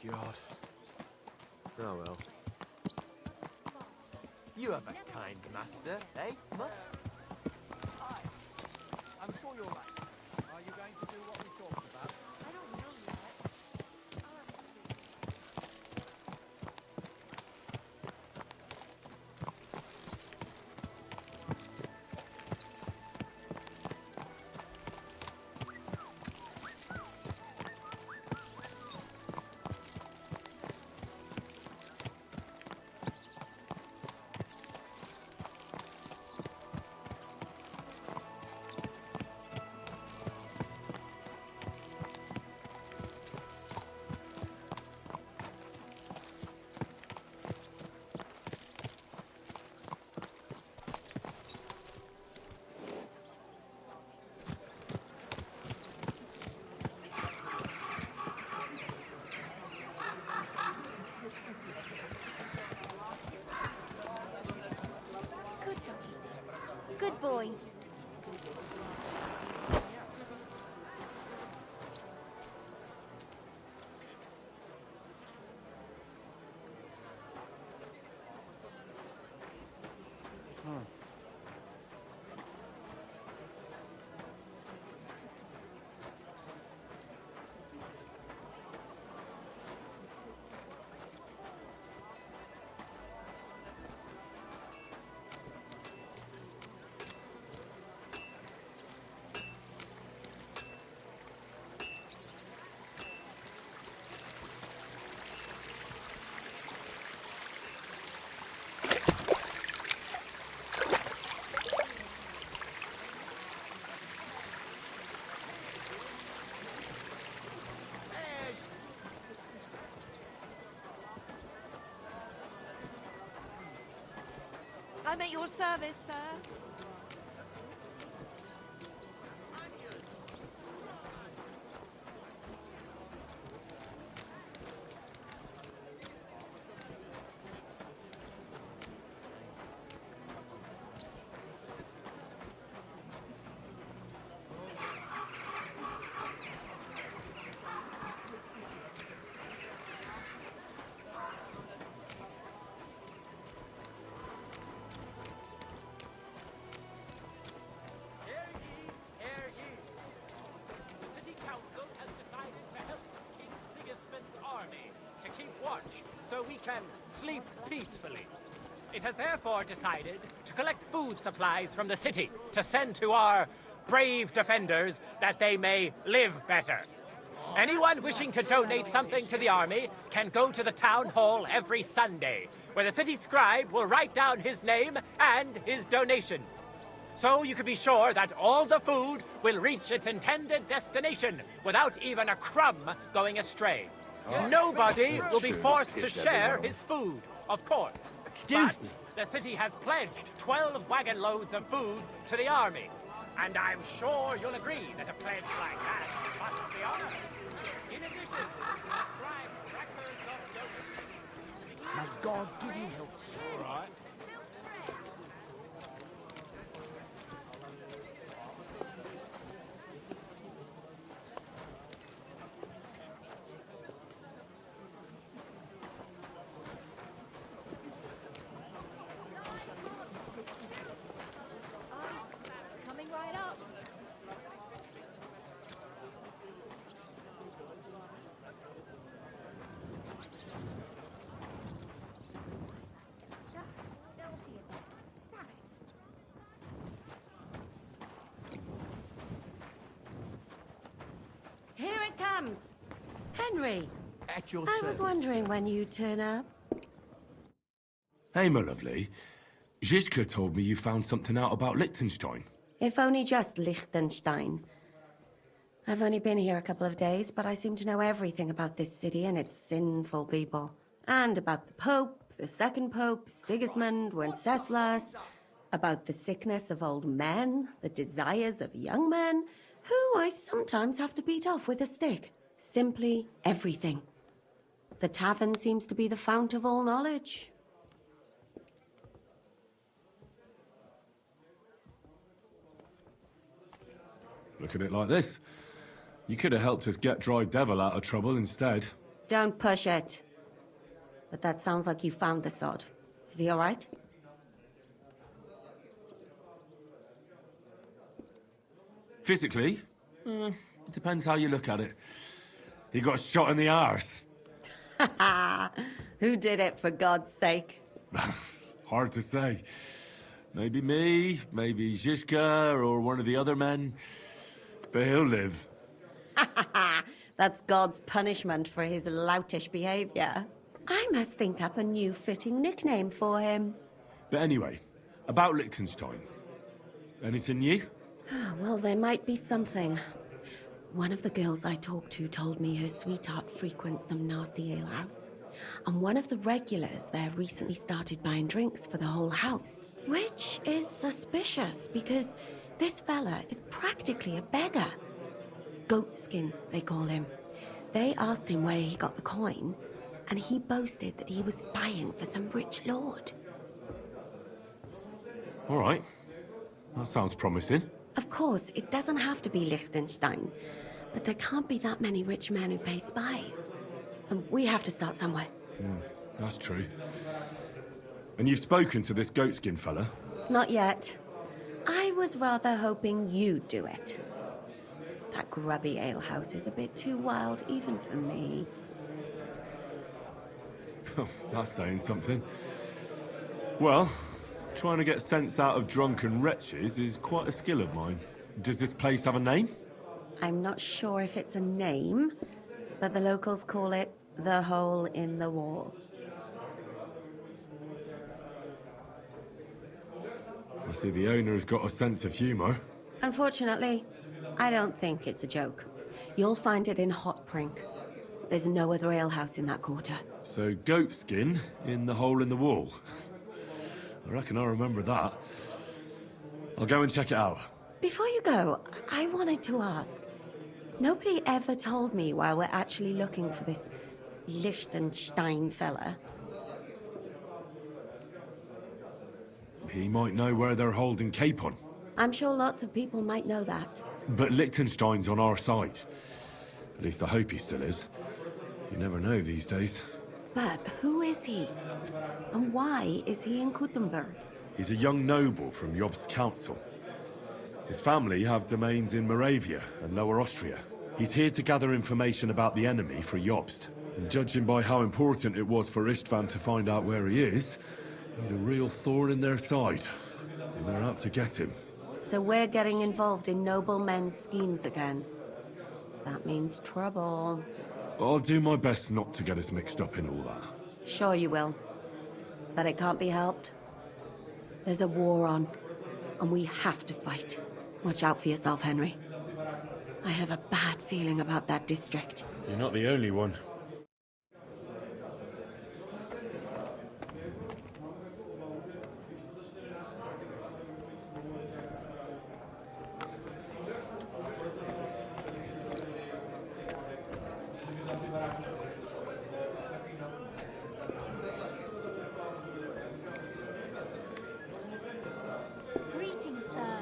God. Oh well. You have a kind master, eh, Mutt? Aye. I'm sure you're right. Are you going to do what we talked about? I don't know yet. I'll have to see. Good doggy. Good boy. I'm at your service, sir. So we can sleep peacefully. It has therefore decided to collect food supplies from the city to send to our brave defenders that they may live better. Anyone wishing to donate something to the army can go to the town hall every Sunday, where the city scribe will write down his name and his donation. So you can be sure that all the food will reach its intended destination without even a crumb going astray. Nobody will be forced to share his food, of course. But the city has pledged 12 wagon loads of food to the army. And I'm sure you'll agree that a pledge like that must be honored. In addition, the scribe's records of donations. May God give you health. All right. Coming right up. Here it comes. Henry, At your I was service. wondering when you'd turn up. Hey, my lovely. Zizka told me you found something out about Liechtenstein. If only just Liechtenstein. I've only been here a couple of days, but I seem to know everything about this city and its sinful people. And about the Pope, the second Pope, Sigismund, Wenceslas, about the sickness of old men, the desires of young men, who I sometimes have to beat off with a stick. Simply everything. The tavern seems to be the fount of all knowledge. Look at it like this. You could have helped us get Dry Devil out of trouble instead. Don't push it. But that sounds like you found the sod. Is he all right? Physically? It depends how you look at it. He got shot in the arse. Who did it, for God's sake? Hard to say. Maybe me, maybe Zizka, or one of the other men. But he'll live. That's God's punishment for his loutish behavior. I must think up a new fitting nickname for him. But anyway, about Liechtenstein. Anything new? Well, there might be something. One of the girls I talked to told me her sweetheart frequents some nasty alehouse. And one of the regulars there recently started buying drinks for the whole house. Which is suspicious, because this fella is practically a beggar. Goatskin, they call him. They asked him where he got the coin, and he boasted that he was spying for some rich lord. All right. That sounds promising. Of course, it doesn't have to be Liechtenstein, but there can't be that many rich men who pay spies. And we have to start somewhere. That's true. And you've spoken to this goatskin fella? Not yet. I was rather hoping you'd do it. That grubby alehouse is a bit too wild even for me. That's saying something. Well, trying to get sense out of drunken wretches is quite a skill of mine. Does this place have a name? I'm not sure if it's a name, but the locals call it the Hole in the Wall. I see the owner's got a sense of humour. Unfortunately, I don't think it's a joke. You'll find it in Hot Prink. There's no other alehouse in that quarter. So, goatskin in the hole in the wall. I reckon I remember that. I'll go and check it out. Before you go, I wanted to ask. Nobody ever told me why we're actually looking for this Liechtenstein fella. He might know where they're holding Capon. I'm sure lots of people might know that. But Liechtenstein's on our side. At least I hope he still is. You never know these days. But who is he? And why is he in Kuttenberg? He's a young noble from Jobst's council. His family have domains in Moravia and Lower Austria. He's here to gather information about the enemy for Jobst. And judging by how important it was for Istvan to find out where he is, he's a real thorn in their side. And they're out to get him. So we're getting involved in noble men's schemes again. That means trouble. I'll do my best not to get us mixed up in all that. Sure you will. But it can't be helped. There's a war on, and we have to fight. Watch out for yourself, Henry. I have a bad feeling about that district. You're not the only one. Greetings, sir.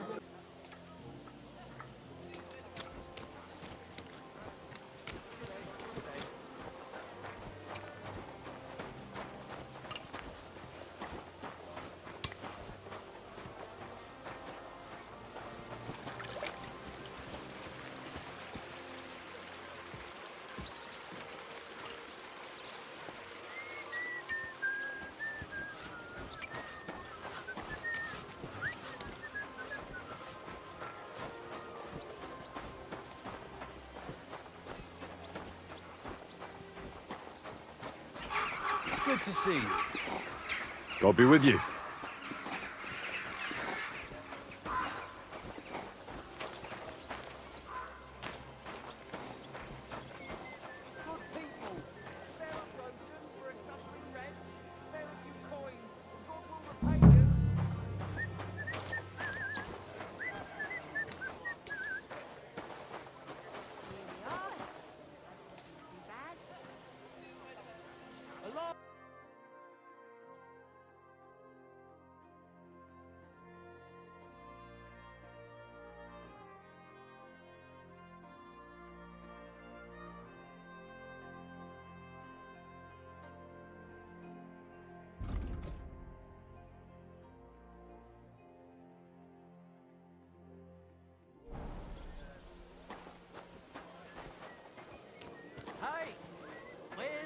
Good to see you. God be with you. Good people. Spare a potion for a suffering wretch. Spare a few coins. God will repay you.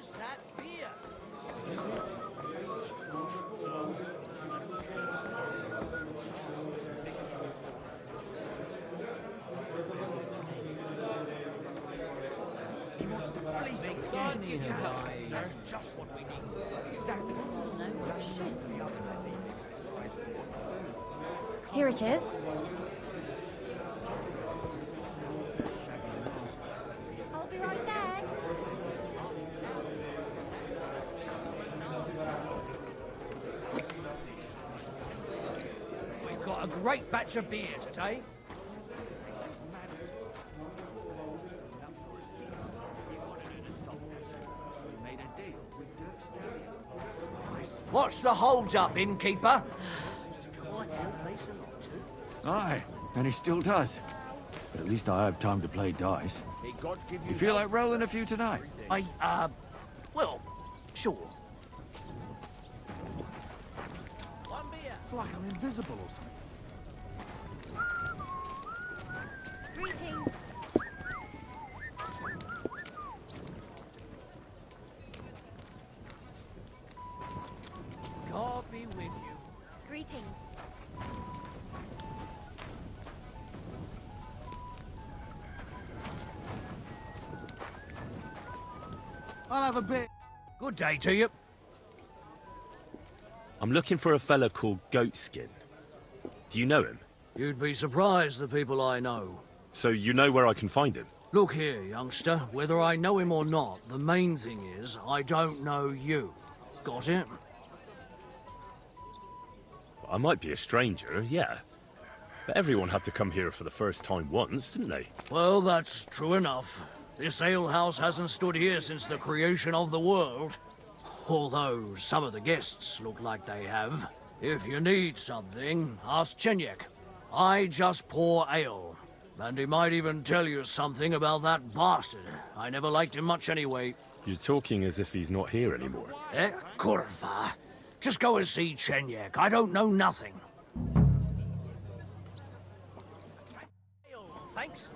Where's that beer? He wants to fleece us again. That's just what we need. Exactly. Here it is. I'll be right there. We've got a great batch of beer today. What's the hold up, innkeeper? Aye, and he still does. But at least I have time to play dice. You feel like rolling a few tonight? Well, sure. One beer. It's like I'm invisible or something. Greetings. God be with you. Greetings. I'll have a bit. Good day to you. I'm looking for a fella called Goatskin. Do you know him? You'd be surprised the people I know. So you know where I can find him? Look here, youngster. Whether I know him or not, the main thing is I don't know you. Got it? I might be a stranger, yeah. But everyone had to come here for the first time once, didn't they? Well, that's true enough. This alehouse hasn't stood here since the creation of the world. Although some of the guests look like they have. If you need something, ask Chenyek. I just pour ale. And he might even tell you something about that bastard. I never liked him much anyway. You're talking as if he's not here anymore. Kurva. Just go and see Chenyek. I don't know nothing. Thanks.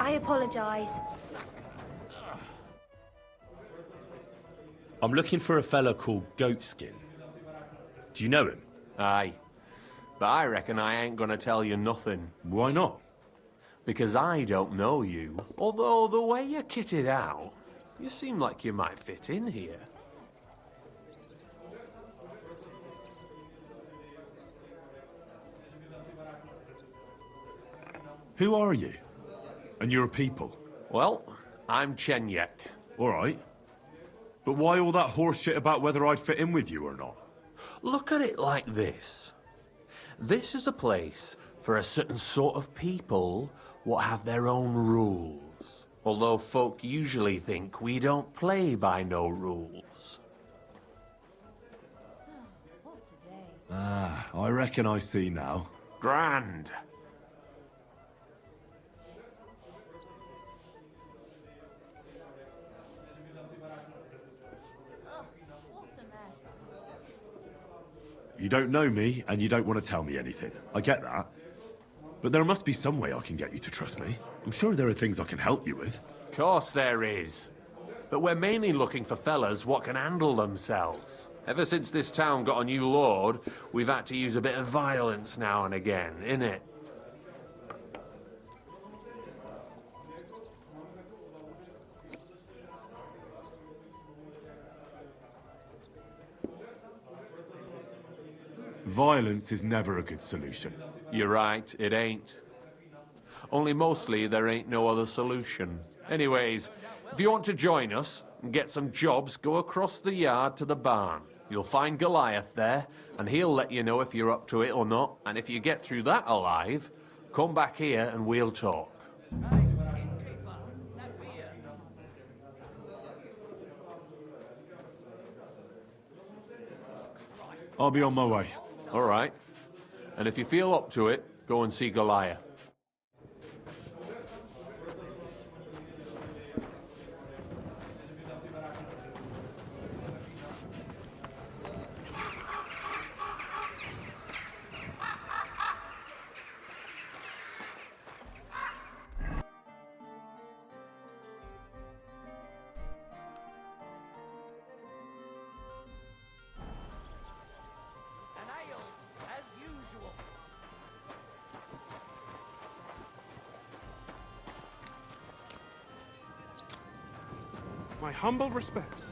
I apologize. I'm looking for a fella called Goatskin. Do you know him? Aye. But I reckon I ain't gonna tell you nothing. Why not? Because I don't know you. Although the way you're kitted out, you seem like you might fit in here. Who are you? And you're a people? Well, I'm Chenyek. All right. But why all that horse shit about whether I'd fit in with you or not? Look at it like this. This is a place for a certain sort of people what have their own rules. Although folk usually think we don't play by no rules. What a day. Ah, I reckon I see now. Grand. What a mess. You don't know me, and you don't want to tell me anything. I get that. But there must be some way I can get you to trust me. I'm sure there are things I can help you with. Course there is. But we're mainly looking for fellas what can handle themselves. Ever since this town got a new lord, we've had to use a bit of violence now and again, innit? Violence is never a good solution. You're right, it ain't. Only mostly there ain't no other solution. Anyways, if you want to join us and get some jobs, go across the yard to the barn. You'll find Goliath there, and he'll let you know if you're up to it or not. And if you get through that alive, come back here and we'll talk. I'll be on my way. All right. And if you feel up to it, go and see Goliath. My humble respects.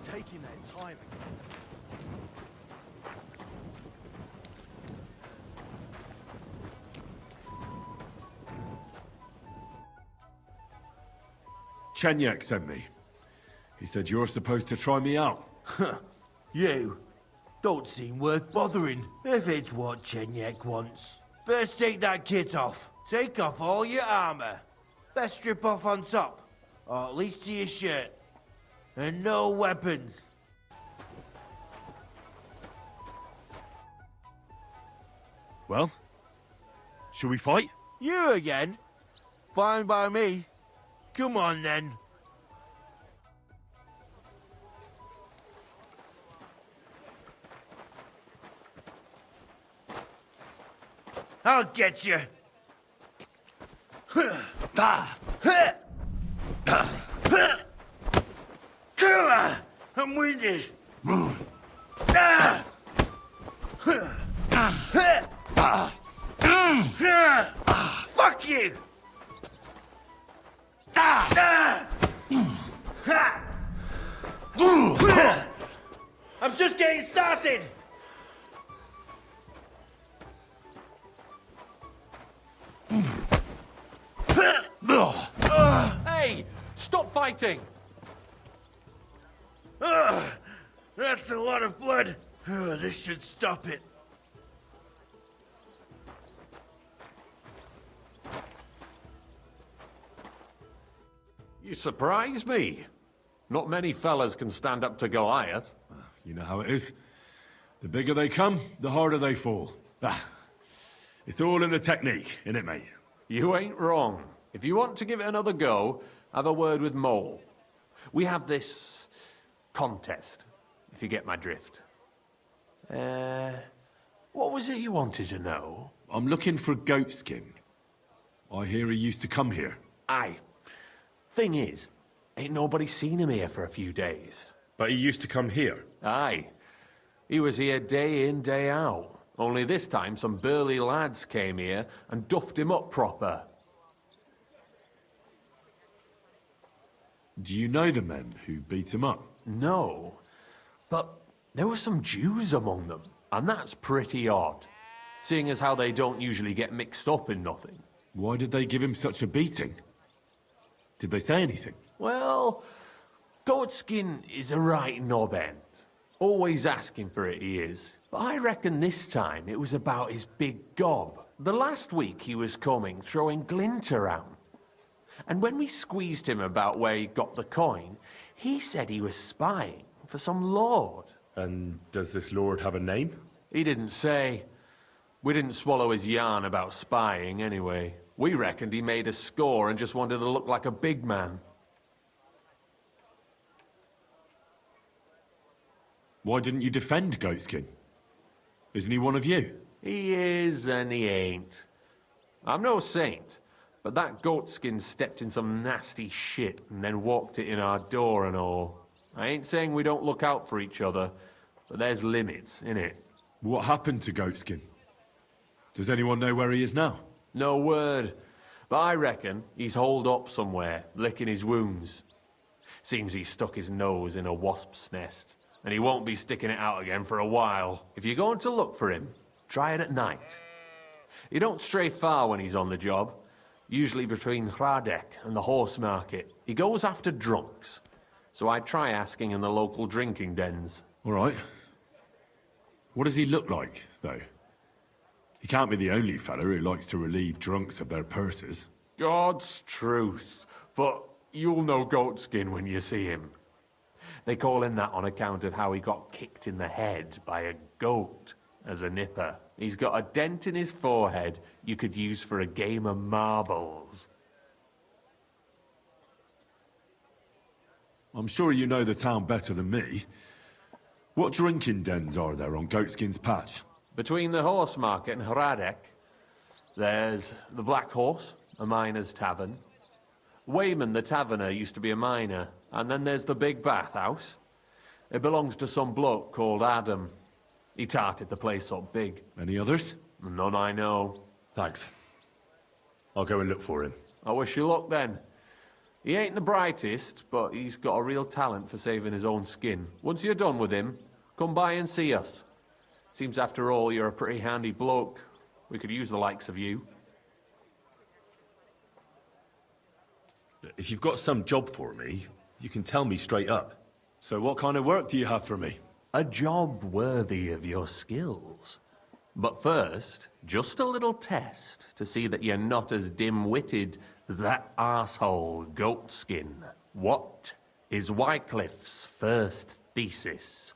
Taking their time again. Chenyek sent me. He said you're supposed to try me out. You? Don't seem worth bothering, if it's what Chenyek wants. First take that kit off. Take off all your armor. Best strip off on top, or at least to your shirt. And no weapons. Well, shall we fight? You again? Fine by me. Come on then. I'll get you. Come on, I'm winded. Fuck you! I'm just getting started! Hey! Stop fighting! That's a lot of blood. This should stop it. You surprise me. Not many fellas can stand up to Goliath. You know how it is. The bigger they come, the harder they fall. It's all in the technique, innit, mate? You ain't wrong. If you want to give it another go, have a word with Mole. We have this contest, if you get my drift. What was it you wanted to know? I'm looking for Goatskin. I hear he used to come here. Aye. Thing is, ain't nobody seen him here for a few days. But he used to come here. Aye. He was here day in, day out. Only this time some burly lads came here and duffed him up proper. Do you know the men who beat him up? No. But there were some Jews among them, and that's pretty odd. Seeing as how they don't usually get mixed up in nothing. Why did they give him such a beating? Did they say anything? Well, Goatskin is a right knob end. Always asking for it, he is. But I reckon this time it was about his big gob. The last week he was coming, throwing glint around. And when we squeezed him about where he got the coin, he said he was spying for some lord. And does this lord have a name? He didn't say. We didn't swallow his yarn about spying anyway. We reckoned he made a score and just wanted to look like a big man. Why didn't you defend Goatskin? Isn't he one of you? He is and he ain't. I'm no saint, but that Goatskin stepped in some nasty shit and then walked it in our door and all. I ain't saying we don't look out for each other, but there's limits, innit? What happened to Goatskin? Does anyone know where he is now? No word, but I reckon he's holed up somewhere, licking his wounds. Seems he stuck his nose in a wasp's nest, and he won't be sticking it out again for a while. If you're going to look for him, try it at night. He don't stray far when he's on the job, usually between Hradek and the horse market. He goes after drunks, so I try asking in the local drinking dens. All right. What does he look like, though? He can't be the only fella who likes to relieve drunks of their purses. God's truth, but you'll know Goatskin when you see him. They call him that on account of how he got kicked in the head by a goat as a nipper. He's got a dent in his forehead you could use for a game of marbles. I'm sure you know the town better than me. What drinking dens are there on Goatskin's Patch? Between the horse market and Hradek, there's the Black Horse, a miner's tavern. Wayman the taverner used to be a miner, and then there's the Big Bathhouse. It belongs to some bloke called Adam. He tarted the place up big. Any others? None I know. Thanks. I'll go and look for him. I wish you luck then. He ain't the brightest, but he's got a real talent for saving his own skin. Once you're done with him, come by and see us. Seems after all you're a pretty handy bloke. We could use the likes of you. If you've got some job for me, you can tell me straight up. So what kind of work do you have for me? A job worthy of your skills. But first, just a little test to see that you're not as dim-witted as that arsehole Goatskin. What is Wycliffe's first thesis?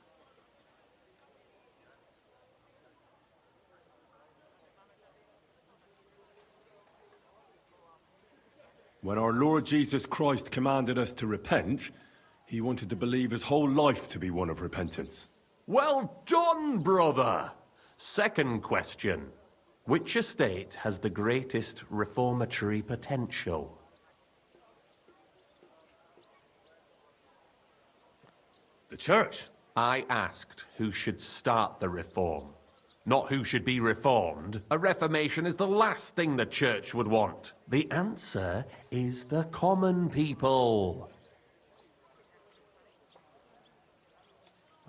When our Lord Jesus Christ commanded us to repent, he wanted the believer's whole life to be one of repentance. Well done, brother! Second question. Which estate has the greatest reformatory potential? The church? I asked who should start the reform, not who should be reformed. A reformation is the last thing the church would want. The answer is the common people.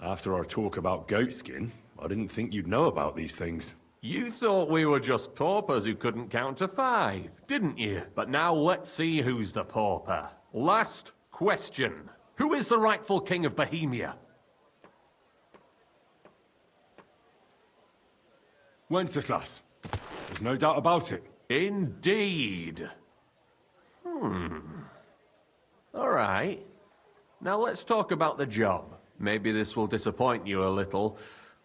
After our talk about goatskin, I didn't think you'd know about these things. You thought we were just paupers who couldn't count to 5, didn't you? But now let's see who's the pauper. Last question. Who is the rightful king of Bohemia? Wenceslas. There's no doubt about it. Indeed. All right. Now let's talk about the job. Maybe this will disappoint you a little,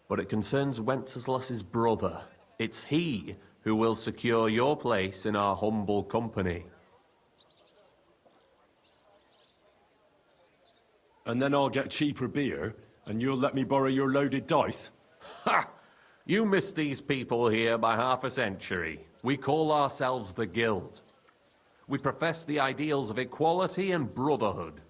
but it concerns Wenceslas's brother. It's he who will secure your place in our humble company. And then I'll get cheaper beer, and you'll let me borrow your loaded dice? Ha! You missed these people here by half a century. We call ourselves the Guild. We profess the ideals of equality and brotherhood.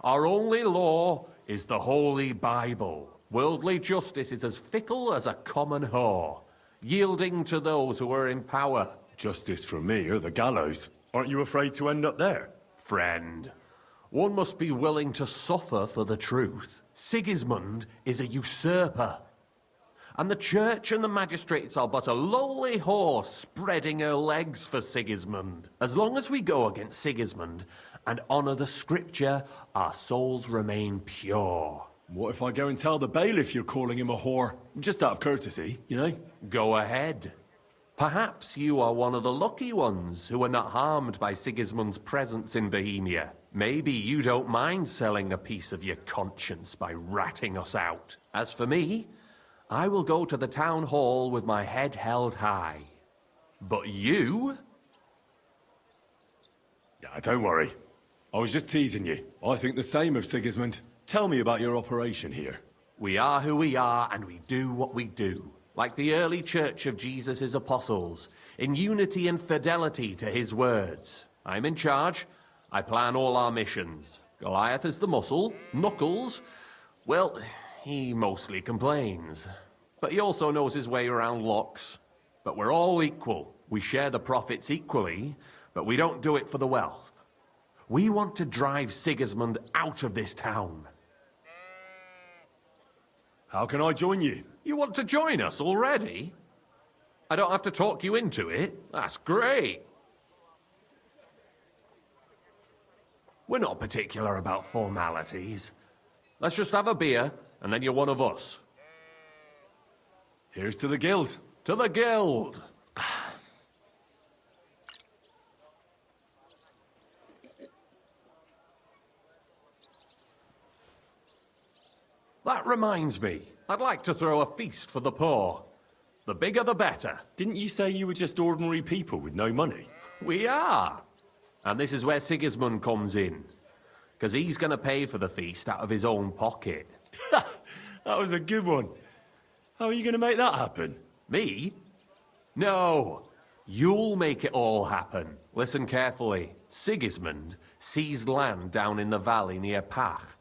Our only law is the Holy Bible. Worldly justice is as fickle as a common whore, yielding to those who are in power. Justice for me or the gallows. Aren't you afraid to end up there? Friend, one must be willing to suffer for the truth. Sigismund is a usurper. And the church and the magistrates are but a lowly horse spreading her legs for Sigismund. As long as we go against Sigismund and honor the scripture, our souls remain pure. What if I go and tell the bailiff you're calling him a whore? Just out of courtesy, you know? Go ahead. Perhaps you are one of the lucky ones who are not harmed by Sigismund's presence in Bohemia. Maybe you don't mind selling a piece of your conscience by ratting us out. As for me, I will go to the town hall with my head held high. But you? Yeah, don't worry. I was just teasing you. I think the same of Sigismund. Tell me about your operation here. We are who we are, and we do what we do. Like the early church of Jesus' apostles, in unity and fidelity to his words. I'm in charge. I plan all our missions. Goliath is the muscle. Knuckles, well, he mostly complains. But he also knows his way around locks. But we're all equal. We share the profits equally, but we don't do it for the wealth. We want to drive Sigismund out of this town. How can I join you? You want to join us already? I don't have to talk you into it. That's great. We're not particular about formalities. Let's just have a beer, and then you're one of us. Here's to the Guild. To the Guild! That reminds me, I'd like to throw a feast for the poor. The bigger the better. Didn't you say you were just ordinary people with no money? We are. And this is where Sigismund comes in. Because he's going to pay for the feast out of his own pocket. That was a good one. How are you going to make that happen? Me? No. You'll make it all happen. Listen carefully. Sigismund seized land down in the valley near Pach.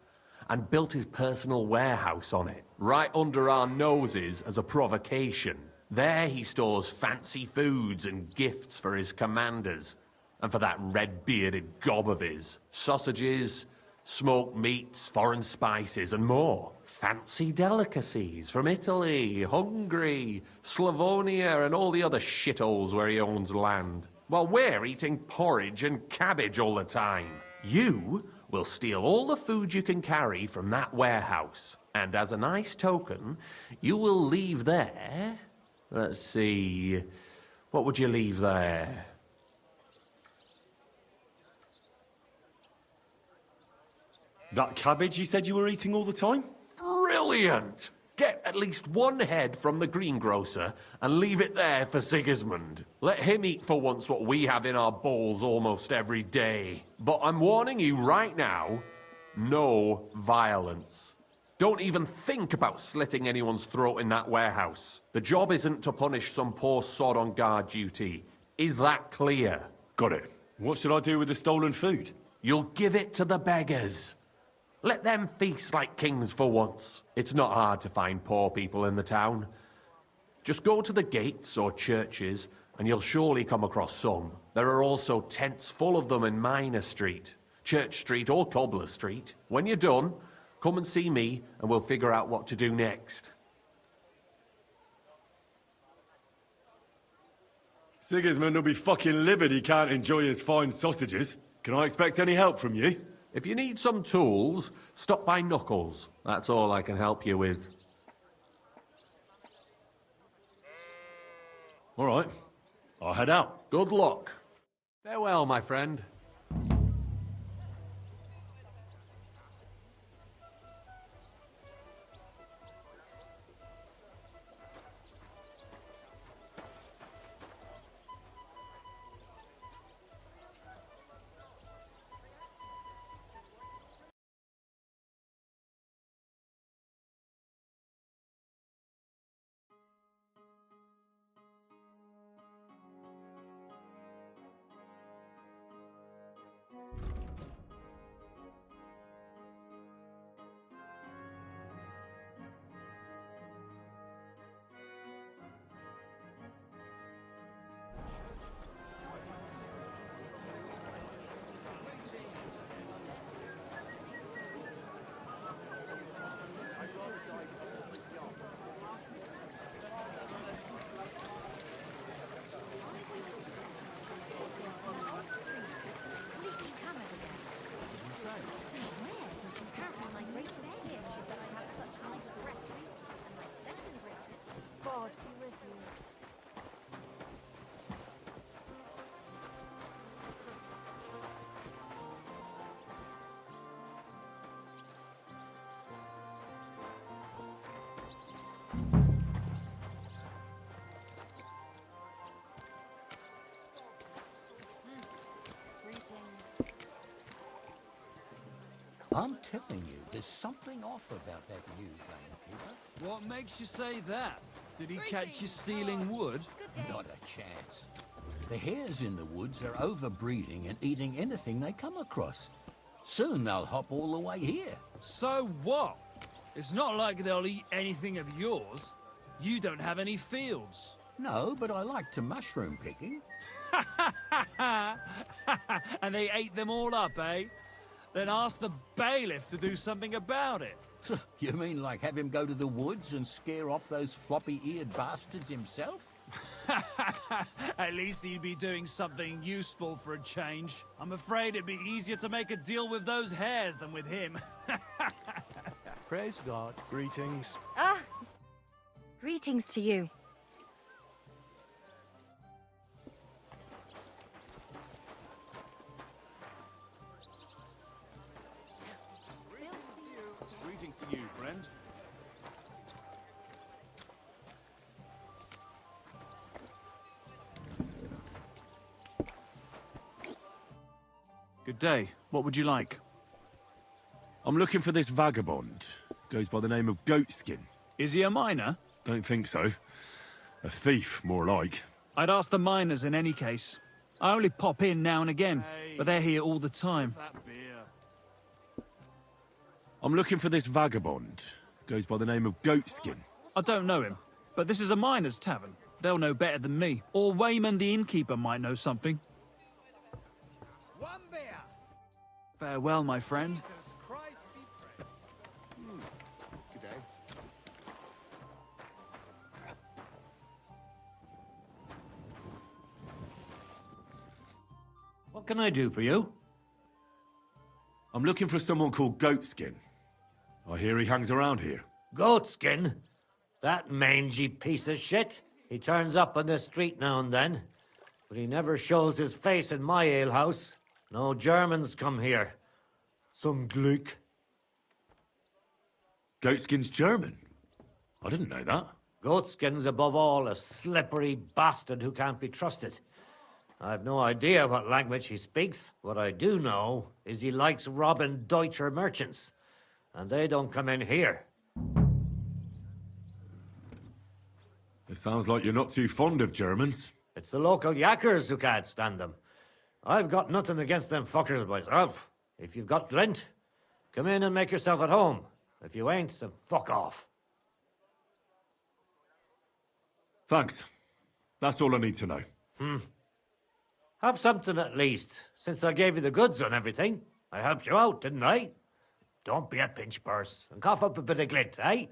and built his personal warehouse on it, right under our noses as a provocation. There he stores fancy foods and gifts for his commanders, and for that red-bearded gob of his. Sausages, smoked meats, foreign spices, and more. Fancy delicacies from Italy, Hungary, Slavonia, and all the other shitholes where he owns land. While we're eating porridge and cabbage all the time. You will steal all the food you can carry from that warehouse. And as a nice token, you will leave there... Let's see... What would you leave there? That cabbage you said you were eating all the time? Brilliant! Get at least one head from the greengrocer and leave it there for Sigismund. Let him eat for once what we have in our bowls almost every day. But I'm warning you right now, no violence. Don't even think about slitting anyone's throat in that warehouse. The job isn't to punish some poor sod on guard duty. Is that clear? Got it. What should I do with the stolen food? You'll give it to the beggars. Let them feast like kings for once. It's not hard to find poor people in the town. Just go to the gates or churches, and you'll surely come across some. There are also tents full of them in Minor Street, Church Street or Cobbler Street. When you're done, come and see me, and we'll figure out what to do next. Sigismund will be fucking livid he can't enjoy his fine sausages. Can I expect any help from you? If you need some tools, stop by Knuckles. That's all I can help you with. All right. I'll head out. Good luck. Farewell, my friend. God be with you. I'm telling you, there's something off about that new gamekeeper. What makes you say that? Did he catch you stealing wood? Not a chance. The hares in the woods are overbreeding and eating anything they come across. Soon they'll hop all the way here. So what? It's not like they'll eat anything of yours. You don't have any fields. No, but I like to mushroom picking. And they ate them all up, eh? Then ask the bailiff to do something about it. You mean like have him go to the woods and scare off those floppy-eared bastards himself? At least he'd be doing something useful for a change. I'm afraid it'd be easier to make a deal with those hares than with him. Praise God. Greetings. Ah, greetings to you. Greetings to you, friend. Good day. What would you like? I'm looking for this vagabond. Goes by the name of Goatskin. Is he a miner? Don't think so. A thief, more like. I'd ask the miners in any case. I only pop in now and again, but they're here all the time. I'm looking for this vagabond. Goes by the name of Goatskin. I don't know him, but this is a miner's tavern. They'll know better than me. Or Wayman the innkeeper might know something. One beer. Farewell, my friend. Jesus Christ be praised. Good day. What can I do for you? I'm looking for someone called Goatskin. I hear he hangs around here. Goatskin? That mangy piece of shit. He turns up on the street now and then, but he never shows his face in my alehouse. No Germans come here. Some Gluck. Goatskin's German? I didn't know that. Goatskin's above all a slippery bastard who can't be trusted. I've no idea what language he speaks. What I do know is he likes robbing Deutscher merchants, and they don't come in here. It sounds like you're not too fond of Germans. It's the local yakkers who can't stand them. I've got nothing against them fuckers myself. If you've got glint, come in and make yourself at home. If you ain't, then fuck off. Thanks. That's all I need to know. Have something at least, since I gave you the goods on everything. I helped you out, didn't I? Don't be a pinch purse and cough up a bit of glint, eh?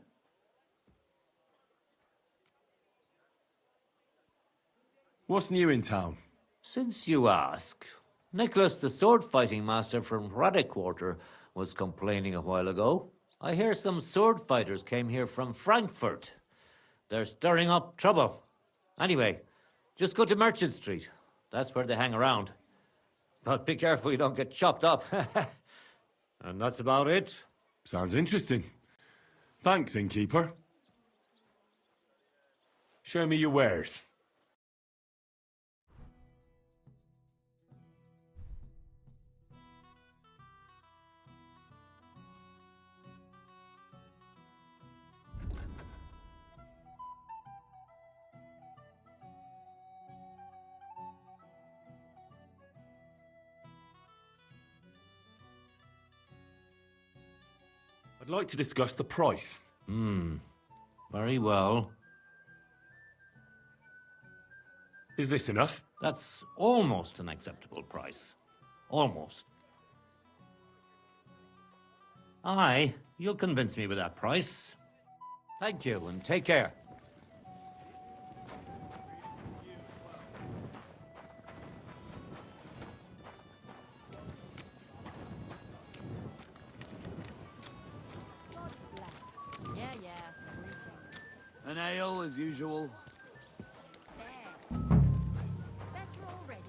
What's new in town? Since you ask, Nicholas, the sword-fighting master from Radek Quarter, was complaining a while ago. I hear some sword fighters came here from Frankfurt. They're stirring up trouble. Anyway, just go to Merchant Street. That's where they hang around. But be careful you don't get chopped up. And that's about it. Sounds interesting. Thanks, innkeeper. Show me your wares. I'd like to discuss the price. Very well. Is this enough? That's almost an acceptable price. Almost. Aye, you'll convince me with that price. Thank you, and take care. Yeah, yeah. Greetings. An ale, as usual. Better already.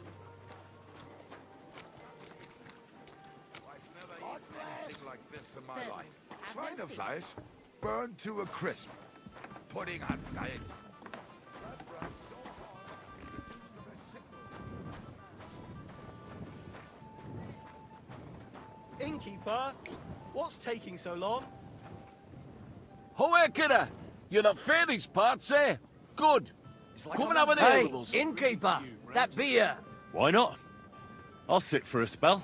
I've never eaten anything like this in my Certainly. life. Have Schweine no fear. flesh burned to a crisp. Pudding on sides. Innkeeper, what's taking so long? Hoe kidder! You're not fair these parts, eh? Good. Come and have an ale with us. innkeeper, that beer. Why not? I'll sit for a spell.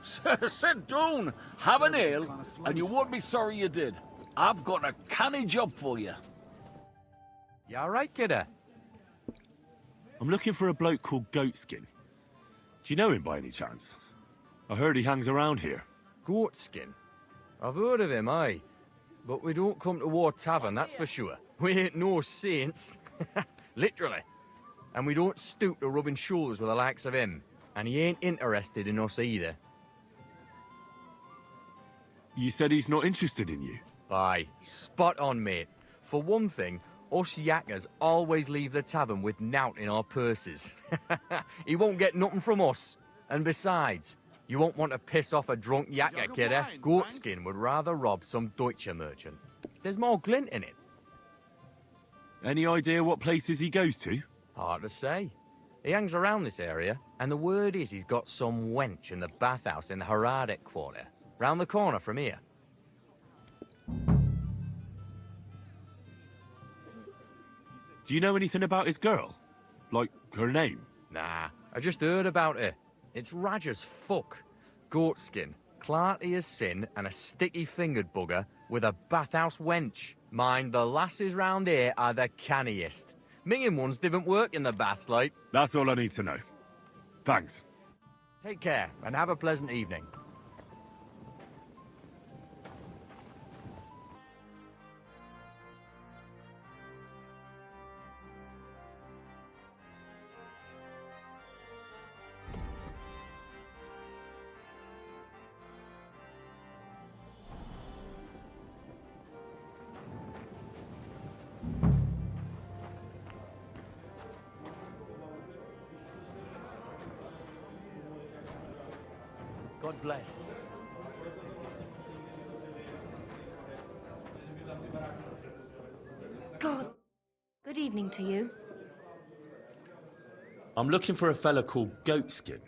Sit down, have an ale, and you won't be sorry you did. I've got a canny job for you. You alright, kidder? I'm looking for a bloke called Goatskin. Do you know him by any chance? I heard he hangs around here. Goatskin? I've heard of him, aye. But we don't come to War Tavern, that's for sure. We ain't no saints. Literally. And we don't stoop to rubbing shoulders with the likes of him. And he ain't interested in us either. You said he's not interested in you? Aye, spot on, mate. For one thing, us yakkers always leave the tavern with nowt in our purses. He won't get nothing from us. And besides, you won't want to piss off a drunk yakker, kidder. Goatskin would rather rob some Deutscher merchant. There's more glint in it. Any idea what places he goes to? Hard to say. He hangs around this area, and the word is he's got some wench in the bathhouse in the Haradek quarter, round the corner from here. Do you know anything about his girl? Like, her name? Nah, I just heard about her. It's Raj as fuck. Goatskin, clarty as sin and a sticky-fingered bugger with a bathhouse wench. Mind, the lasses round here are the canniest. Minging ones didn't work in the baths, like. That's all I need to know. Thanks. Take care, and have a pleasant evening. God bless. God. Good evening to you. I'm looking for a fella called Goatskin.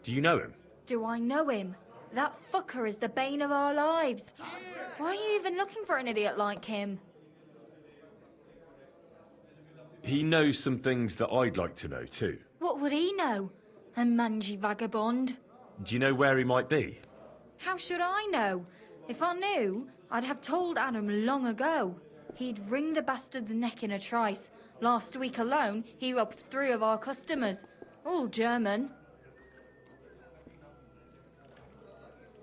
Do you know him? Do I know him? That fucker is the bane of our lives. Why are you even looking for an idiot like him? He knows some things that I'd like to know too. What would he know? A mangy vagabond? Do you know where he might be? How should I know? If I knew, I'd have told Adam long ago. He'd wring the bastard's neck in a trice. Last week alone, he robbed 3 of our customers. All German.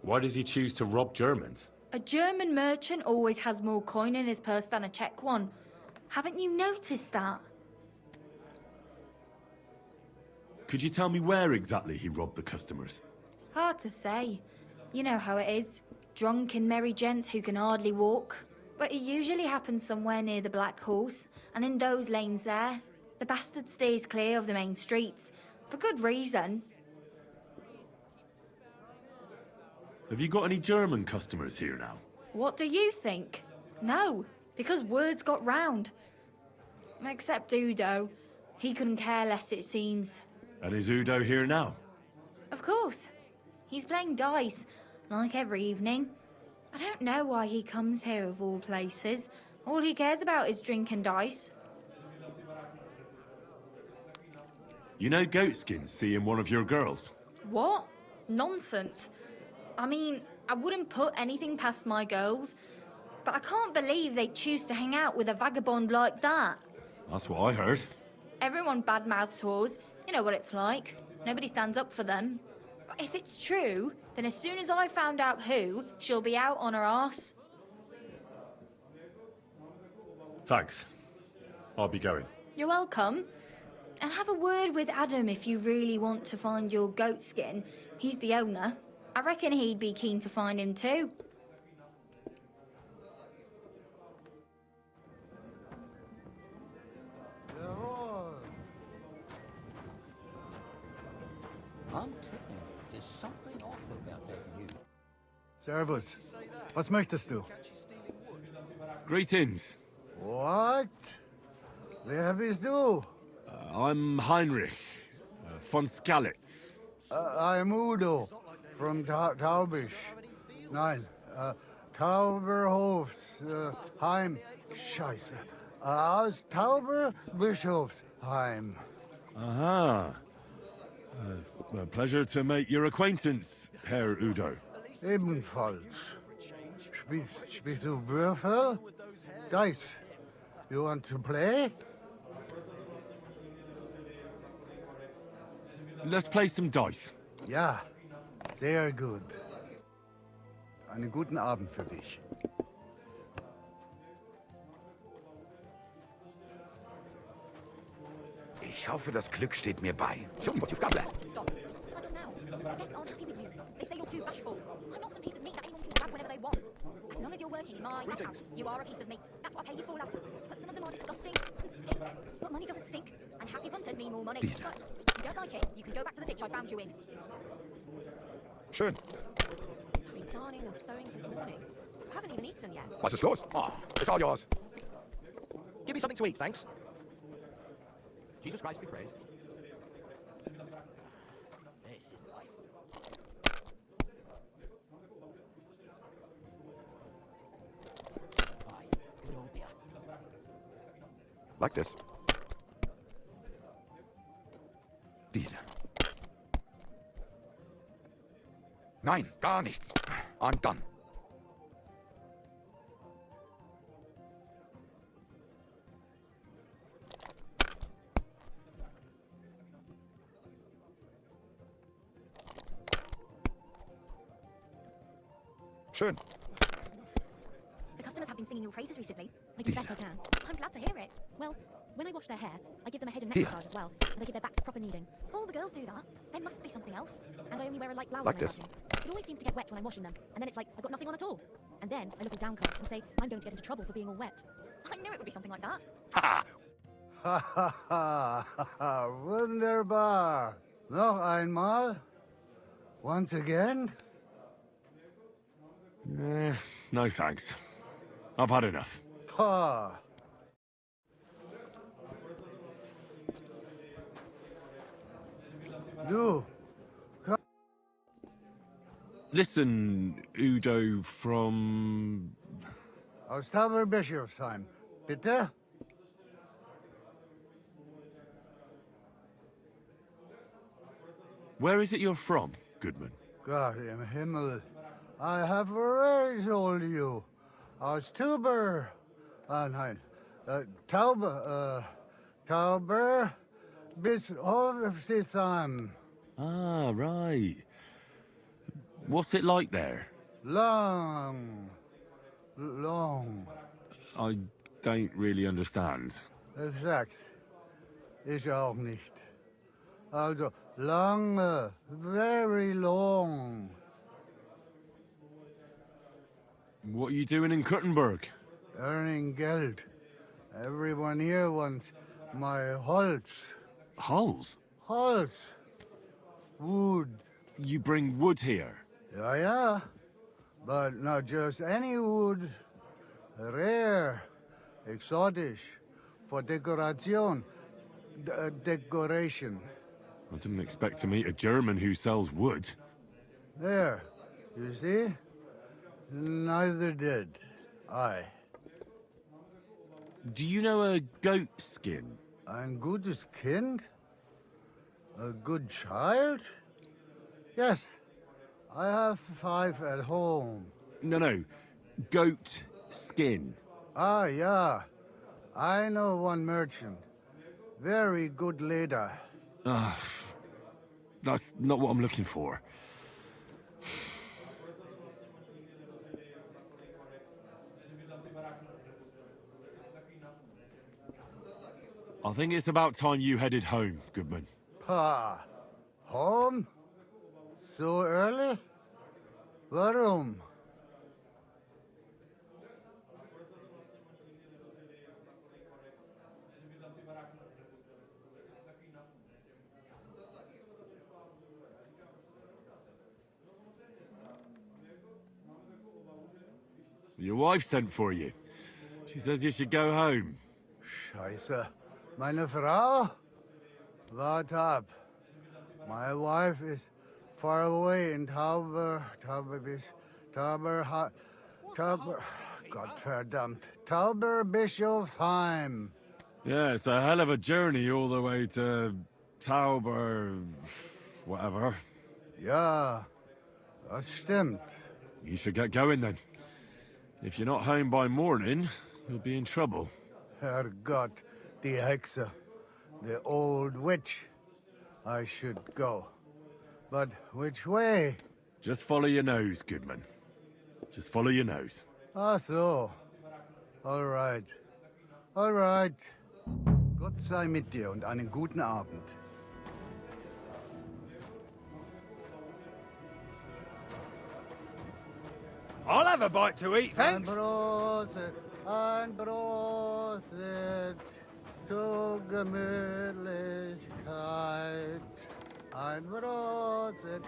Why does he choose to rob Germans? A German merchant always has more coin in his purse than a Czech one. Haven't you noticed that? Could you tell me where exactly he robbed the customers? Hard to say. You know how it is. Drunken merry gents who can hardly walk. But it usually happens somewhere near the Black Horse, and in those lanes there. The bastard stays clear of the main streets. For good reason. Have you got any German customers here now? What do you think? No, because words got round. Except Udo. He couldn't care less, it seems. And is Udo here now? Of course. He's playing dice, like every evening. I don't know why he comes here of all places. All he cares about is drink and dice. You know Goatskin's seeing one of your girls? What? Nonsense. I mean, I wouldn't put anything past my girls, but I can't believe they choose to hang out with a vagabond like that. That's what I heard. Everyone badmouths whores. You know what it's like. Nobody stands up for them. But if it's true, then as soon as I found out who, she'll be out on her arse. Thanks. I'll be going. You're welcome. And have a word with Adam if you really want to find your Goatskin. He's the owner. I reckon he'd be keen to find him too. I'm telling you, there's something off about that youth. Servus. Was möchtest du? Greetings. What? Wer bist du? I'm Heinrich, von Skalitz. I'm Udo, from Taubisch. Nein, Tauberhofs, Heim. Scheiße. Aus Tauberbischofsheim. Aha. A pleasure to make your acquaintance, Herr Udo. Ebenfalls. Spielst du Würfel? Dice. You want to play? Let's play some dice. Ja, sehr gut. Einen guten Abend für dich. Ich hoffe, das Glück steht mir bei. Schon, was you've got left. Stop. I don't know. Guests aren't happy with you. They say you're too bashful. I'm not some piece of meat that anyone can grab whenever they want. As long as you're working in my house, you are a piece of meat. That's what I pay you for, lass. But some of them are disgusting and stink. But money doesn't stink. And happy hunters mean more money. But if you don't like it, you can go back to the ditch I found you in. Schön. I've been darning and sewing since morning. I haven't even eaten yet. Was ist los? Oh, it's all yours. Give me something to eat, thanks. Jesus Christ be praised. This is life. Aye, good old beer. Like this. Diese. Nein, gar nichts. I'm done. Schön. The customers have been singing your praises recently. I do the best I can. I'm glad to hear it. Well, when I wash their hair, I give them a head and neck massage as well, and I give their backs proper kneading. All the girls do that. There must be something else. And I only wear a light blouse Like when I this. wash them. It always seems to get wet when I'm washing them, and then it's like I've got nothing on at all. And then I look all downcast and say I'm going to get into trouble for being all wet. I knew it would be something like that. Ha! Ha ha ha ha! Wunderbar! Noch einmal? Once again? No thanks. I've had enough. Ha! Du, Listen, Udo from... aus Tauberbischofsheim, bitte? Where is it you're from, Goodman? God im Himmel, I have already told you. Aus Tauber... nein, Tauber Bischofsheim. Ah, right. What's it like there? Long. I don't really understand. Exakt. Ich auch nicht. Also, lange, very long. What are you doing in Kuttenberg? Earning Geld. Everyone here wants my Holz. Hulls? Holz. Wood. You bring wood here? Yeah. But not just any wood. Rare. Exotic. For decoration. Decoration. I didn't expect to meet a German who sells wood. There. You see? Neither did I. Do you know a goat skin? Ein gutes Kind? A good child? Yes. I have 5 at home. No. Goat skin. Ah, yeah. I know one merchant. Very good leader. That's not what I'm looking for. I think it's about time you headed home, Goodman. Ha! Home? So early? Warum? Your wife sent for you. She says you should go home. Scheiße. Meine Frau? Wart ab. My wife is far away in Tauberbischofsheim. Yeah, it's a hell of a journey all the way to Tauber... whatever. Ja, das stimmt. You should get going then. If you're not home by morning, you'll be in trouble. Herrgott, die Hexe. The old witch. I should go. But which way? Just follow your nose, Goodman. Just follow your nose. Ah, so. All right. All right. Gott sei mit dir und einen guten Abend. I'll have a bite to eat, thanks. Ein Prosit zur Gemütlichkeit. Ein Prosit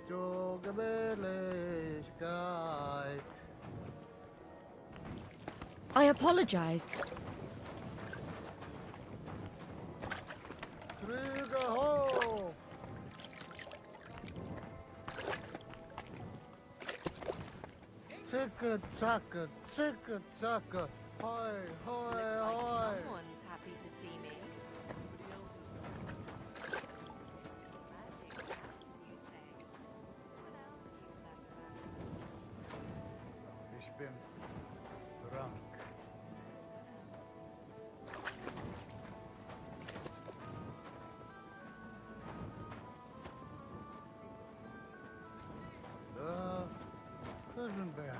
zur Gemütlichkeit. I apologize. Trüge hoch! Zicke, zacke, hoi, hoi, hoi. Someone's happy to see me. been drunk. Cousin Bear.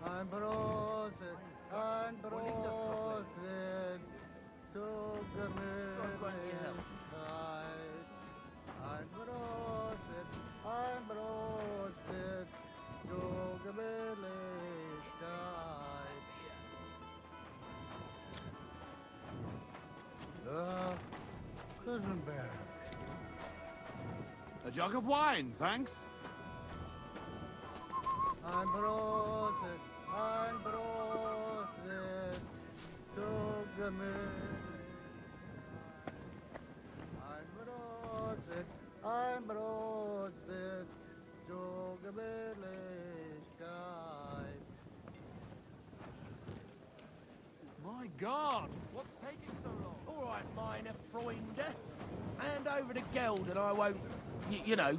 I'm brosset, to the midnight. I'm brosset, to the midnight. Cousin Bear. A jug of wine, thanks. I'm brosset, to the midnight. I'm brosset, to the midnight. My God, what's taking so long? All right, minor Freunde. Hand over the geld and I won't, you know.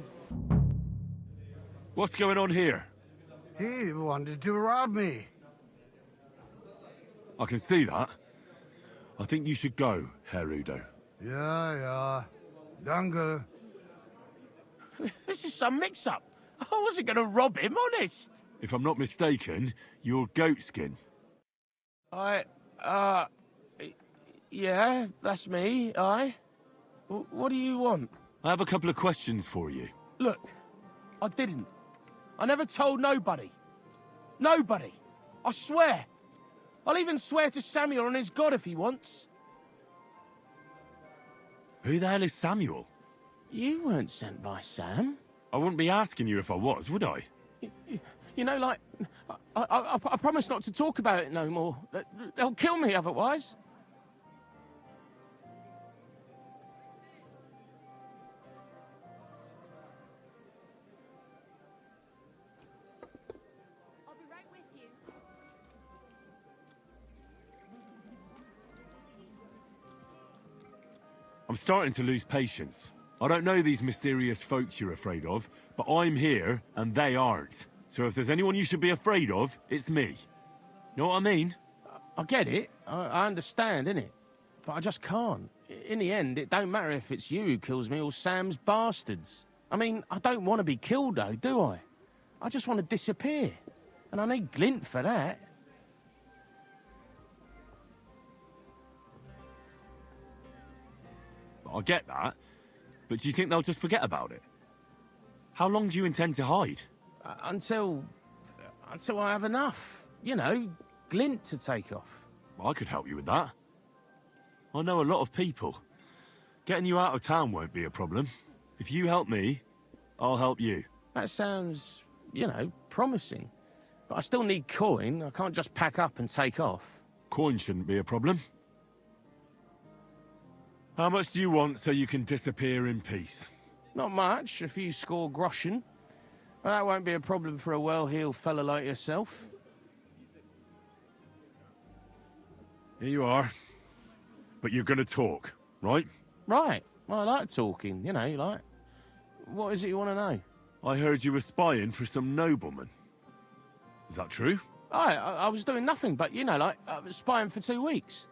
What's going on here? He wanted to rob me. I can see that. I think you should go, Herr Udo. Yeah. Danke. This is some mix-up. I wasn't going to rob him, honest. If I'm not mistaken, you're Goatskin. Yeah, that's me, What do you want? I have a couple of questions for you. Look, I didn't. I never told nobody. Nobody. I swear. I'll even swear to Samuel and his God if he wants. Who the hell is Samuel? You weren't sent by Sam. I wouldn't be asking you if I was, would I? You know, like, I promise not to talk about it no more. They'll kill me otherwise. I'll be right with you. I'm starting to lose patience. I don't know these mysterious folks you're afraid of, but I'm here and they aren't. So if there's anyone you should be afraid of, it's me. Know what I mean? I get it. I understand, innit? But I just can't. In the end, it don't matter if it's you who kills me or Sam's bastards. I mean, I don't want to be killed, though, do I? I just want to disappear. And I need Glint for that. I get that. But do you think they'll just forget about it? How long do you intend to hide? Until I have enough. You know, Glint to take off. I could help you with that. I know a lot of people. Getting you out of town won't be a problem. If you help me, I'll help you. That sounds, you know, promising. But I still need coin. I can't just pack up and take off. Coin shouldn't be a problem. How much do you want so you can disappear in peace? Not much, a few score groschen. But that won't be a problem for a well-heeled fella like yourself. Here you are. But you're gonna talk, right? Right. Well, I like talking, you know, like... What is it you want to know? I heard you were spying for some nobleman. Is that true? I was doing nothing but, you know, like, I was spying for 2 weeks.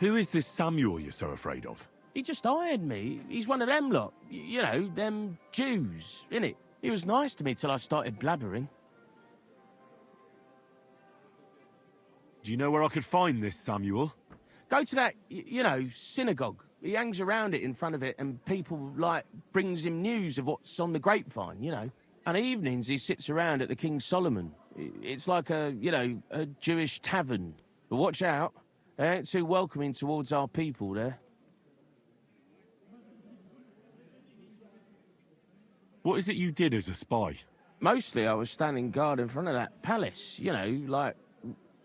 Who is this Samuel you're so afraid of? He just hired me. He's one of them lot. You know, them Jews, innit? He was nice to me till I started blabbering. Do you know where I could find this Samuel? Go to that, you know, synagogue. He hangs around it in front of it and people, like, brings him news of what's on the grapevine, you know. And evenings he sits around at the King Solomon. It's like a, you know, a Jewish tavern. But watch out. They ain't too welcoming towards our people there. What is it you did as a spy? Mostly I was standing guard in front of that palace, you know, like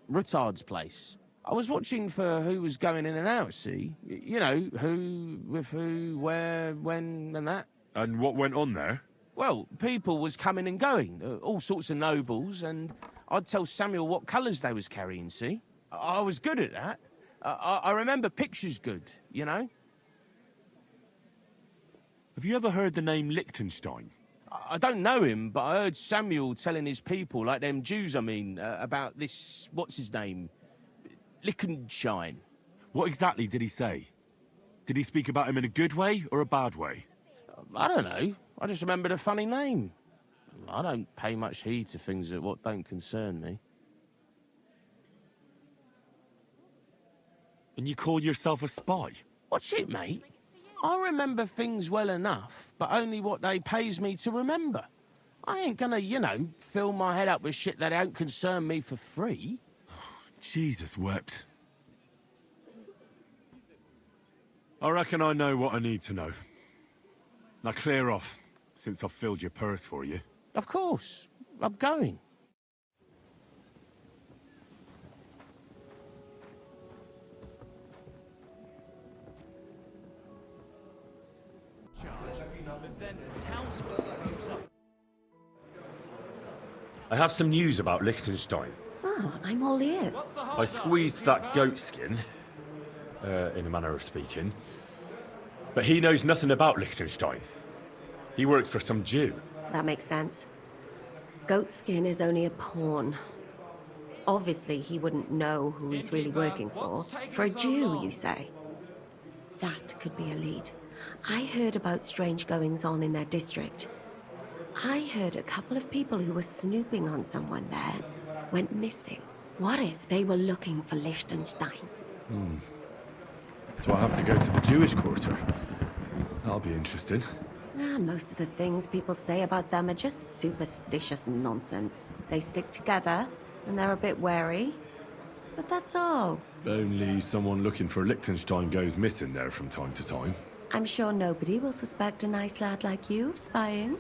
Rutard's place. I was watching for who was going in and out, see? You know, who, with who, where, when, and that. And what went on there? Well, people was coming and going, all sorts of nobles, and I'd tell Samuel what colours they was carrying, see? I was good at that. I remember pictures good, you know? Have you ever heard the name Liechtenstein? I don't know him, but I heard Samuel telling his people, like them Jews, I mean, about this, what's his name? Liechtenstein. What exactly did he say? Did he speak about him in a good way or a bad way? I don't know. I just remembered a funny name. I don't pay much heed to things that what don't concern me. And you call yourself a spy? What's it, mate? I remember things well enough, but only what they pays me to remember. I ain't gonna, you know, fill my head up with shit that don't concern me for free. Jesus wept. I reckon I know what I need to know. Now clear off, since I've filled your purse for you. Of course. I'm going. I have some news about Liechtenstein. Oh, I'm all ears. I squeezed that goat skin, in a manner of speaking. But he knows nothing about Liechtenstein. He works for some Jew. That makes sense. Goatskin is only a pawn. Obviously, he wouldn't know who he's really working for. For a Jew, you say? That could be a lead. I heard about strange goings-on in their district. I heard a couple of people who were snooping on someone there went missing. What if they were looking for Liechtenstein? So I have to go to the Jewish quarter. That'll be interesting. Most of the things people say about them are just superstitious nonsense. They stick together, and they're a bit wary. But that's all. Only someone looking for Liechtenstein goes missing there from time to time. I'm sure nobody will suspect a nice lad like you of spying.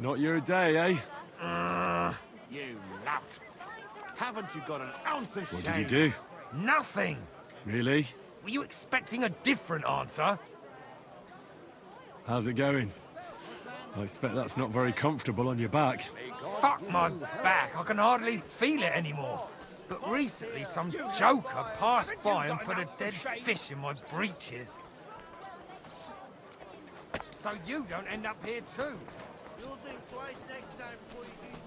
Not your day, eh? You lout. Haven't you got an ounce of shame? What did you do? Nothing. Really? Were you expecting a different answer? How's it going? I expect that's not very comfortable on your back. Fuck my back. I can hardly feel it anymore. But recently, some joker passed by and put a dead fish in my breeches. So you don't end up here too. You'll think twice next time before you do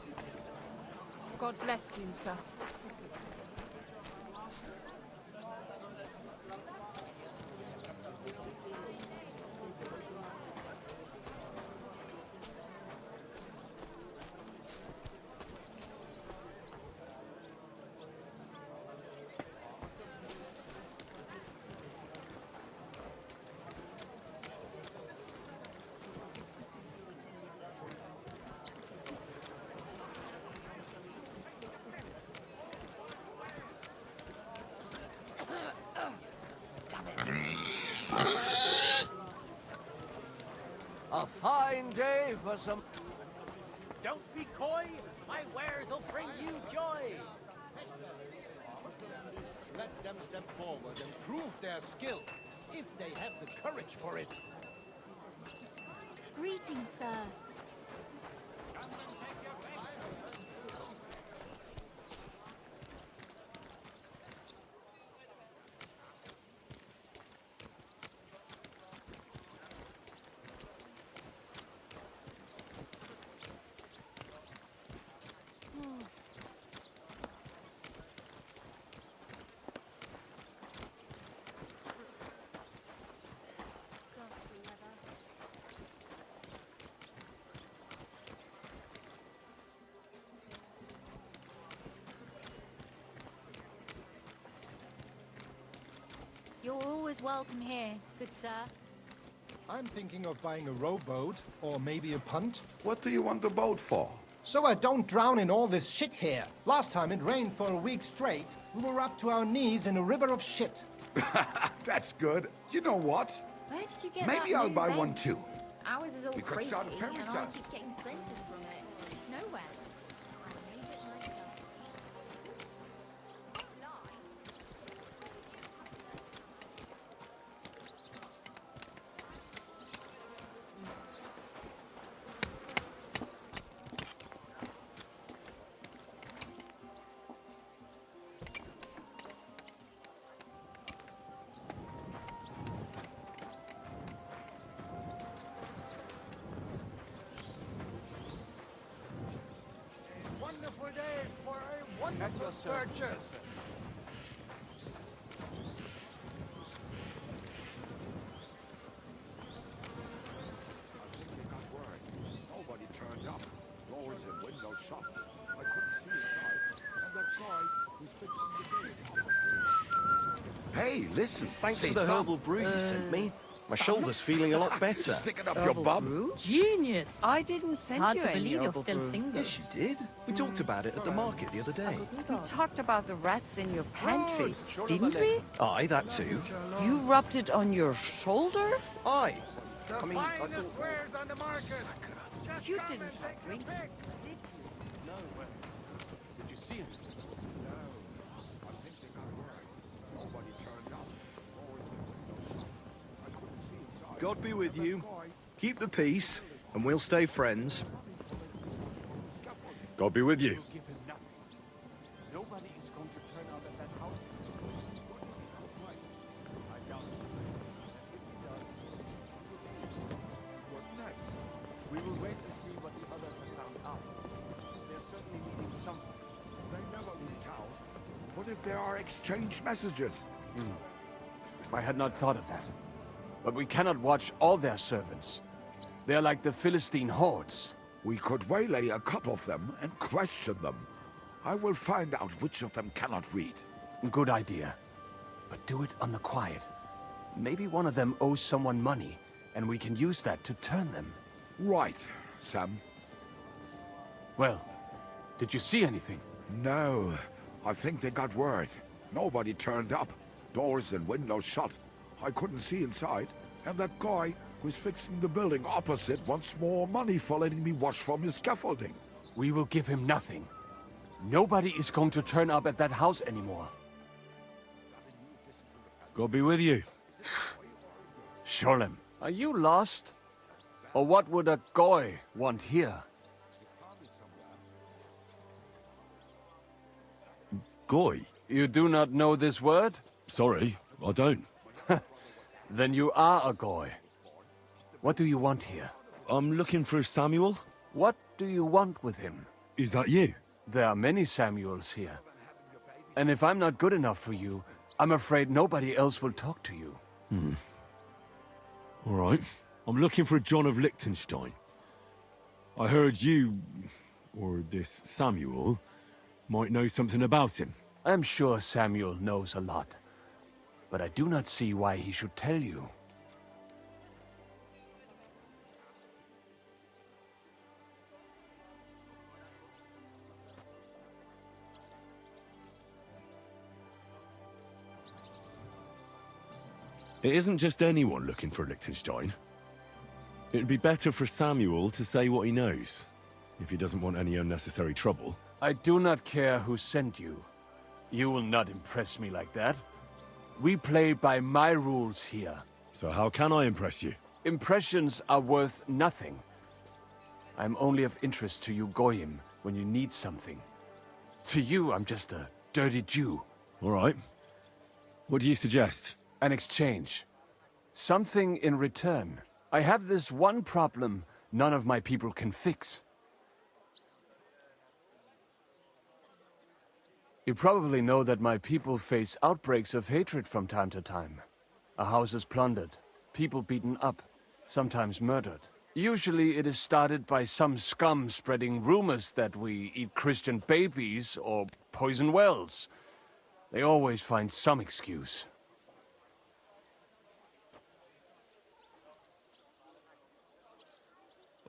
something. God bless you, sir. A fine day for some... Don't be coy. My wares will bring you joy. Let them step forward and prove their skill, if they have the courage for it. Greetings, sir. always welcome here, good sir. I'm thinking of buying a rowboat, or maybe a punt. What do you want the boat for? So I don't drown in all this shit here. Last time it rained for a week straight, we were up to our knees in a river of shit. That's good. You know what? Where did you get Maybe that I'll new buy bench? one too. Ours is all We could creaky, start a ferry and I service. keep getting splinters from it. Nowhere. I made it myself. Wonderful day for a wonderful purchase. Nobody turned up. Doors and windows shut. I couldn't see inside. And that guy who's fixing the building. Hey, listen. Thanks for the herbal brew you sent me. My shoulder's feeling a lot better. Sticking up your bum. Genius! I didn't send Hard you to any believe you're herbal still brew. single. Yes, you did. We talked about it at the market the other day. We talked about the rats in your pantry, didn't we? Aye, that too. You rubbed it on your shoulder? Aye. The I mean, I finest thought... wares on the market. Just You come didn't and take drink your pick. No, did you see him? No. I think they got word. Nobody turned up. Doors and windows shut. I couldn't see inside. God be with you. Keep the peace, and we'll stay friends. God be with you. Give him nothing. Nobody is going to turn out at that house. I doubt it. If he does, what next? We will wait to see what the others have found out. They're certainly needing something. They never leave town. What if there are exchange messages? I had not thought of that. But we cannot watch all their servants. They're like the Philistine hordes. We could waylay a couple of them and question them. I will find out which of them cannot read. Good idea. But do it on the quiet. Maybe one of them owes someone money, and we can use that to turn them. Right, Sam. Well, did you see anything? No, I think they got word. Nobody turned up. Doors and windows shut. I couldn't see inside. And that guy who's fixing the building opposite wants more money for letting me watch from his scaffolding. We will give him nothing. Nobody is going to turn up at that house anymore. God be with you. Sholem, are you lost? Or what would a goy want here? Goy? You do not know this word? Sorry, I don't. Then you are a goy. What do you want here? I'm looking for Samuel. What do you want with him? Is that you? There are many Samuels here. And if I'm not good enough for you, I'm afraid nobody else will talk to you. All right. I'm looking for John of Liechtenstein. I heard you, or this Samuel, might know something about him. I'm sure Samuel knows a lot. But I do not see why he should tell you. It isn't just anyone looking for Liechtenstein. It'd be better for Samuel to say what he knows, if he doesn't want any unnecessary trouble. I do not care who sent you. You will not impress me like that. We play by my rules here. So how can I impress you? Impressions are worth nothing. I'm only of interest to you Goyim when you need something. To you, I'm just a dirty Jew. All right. What do you suggest? An exchange. Something in return. I have this one problem none of my people can fix. You probably know that my people face outbreaks of hatred from time to time. A house is plundered, people beaten up, sometimes murdered. Usually it is started by some scum spreading rumors that we eat Christian babies or poison wells. They always find some excuse.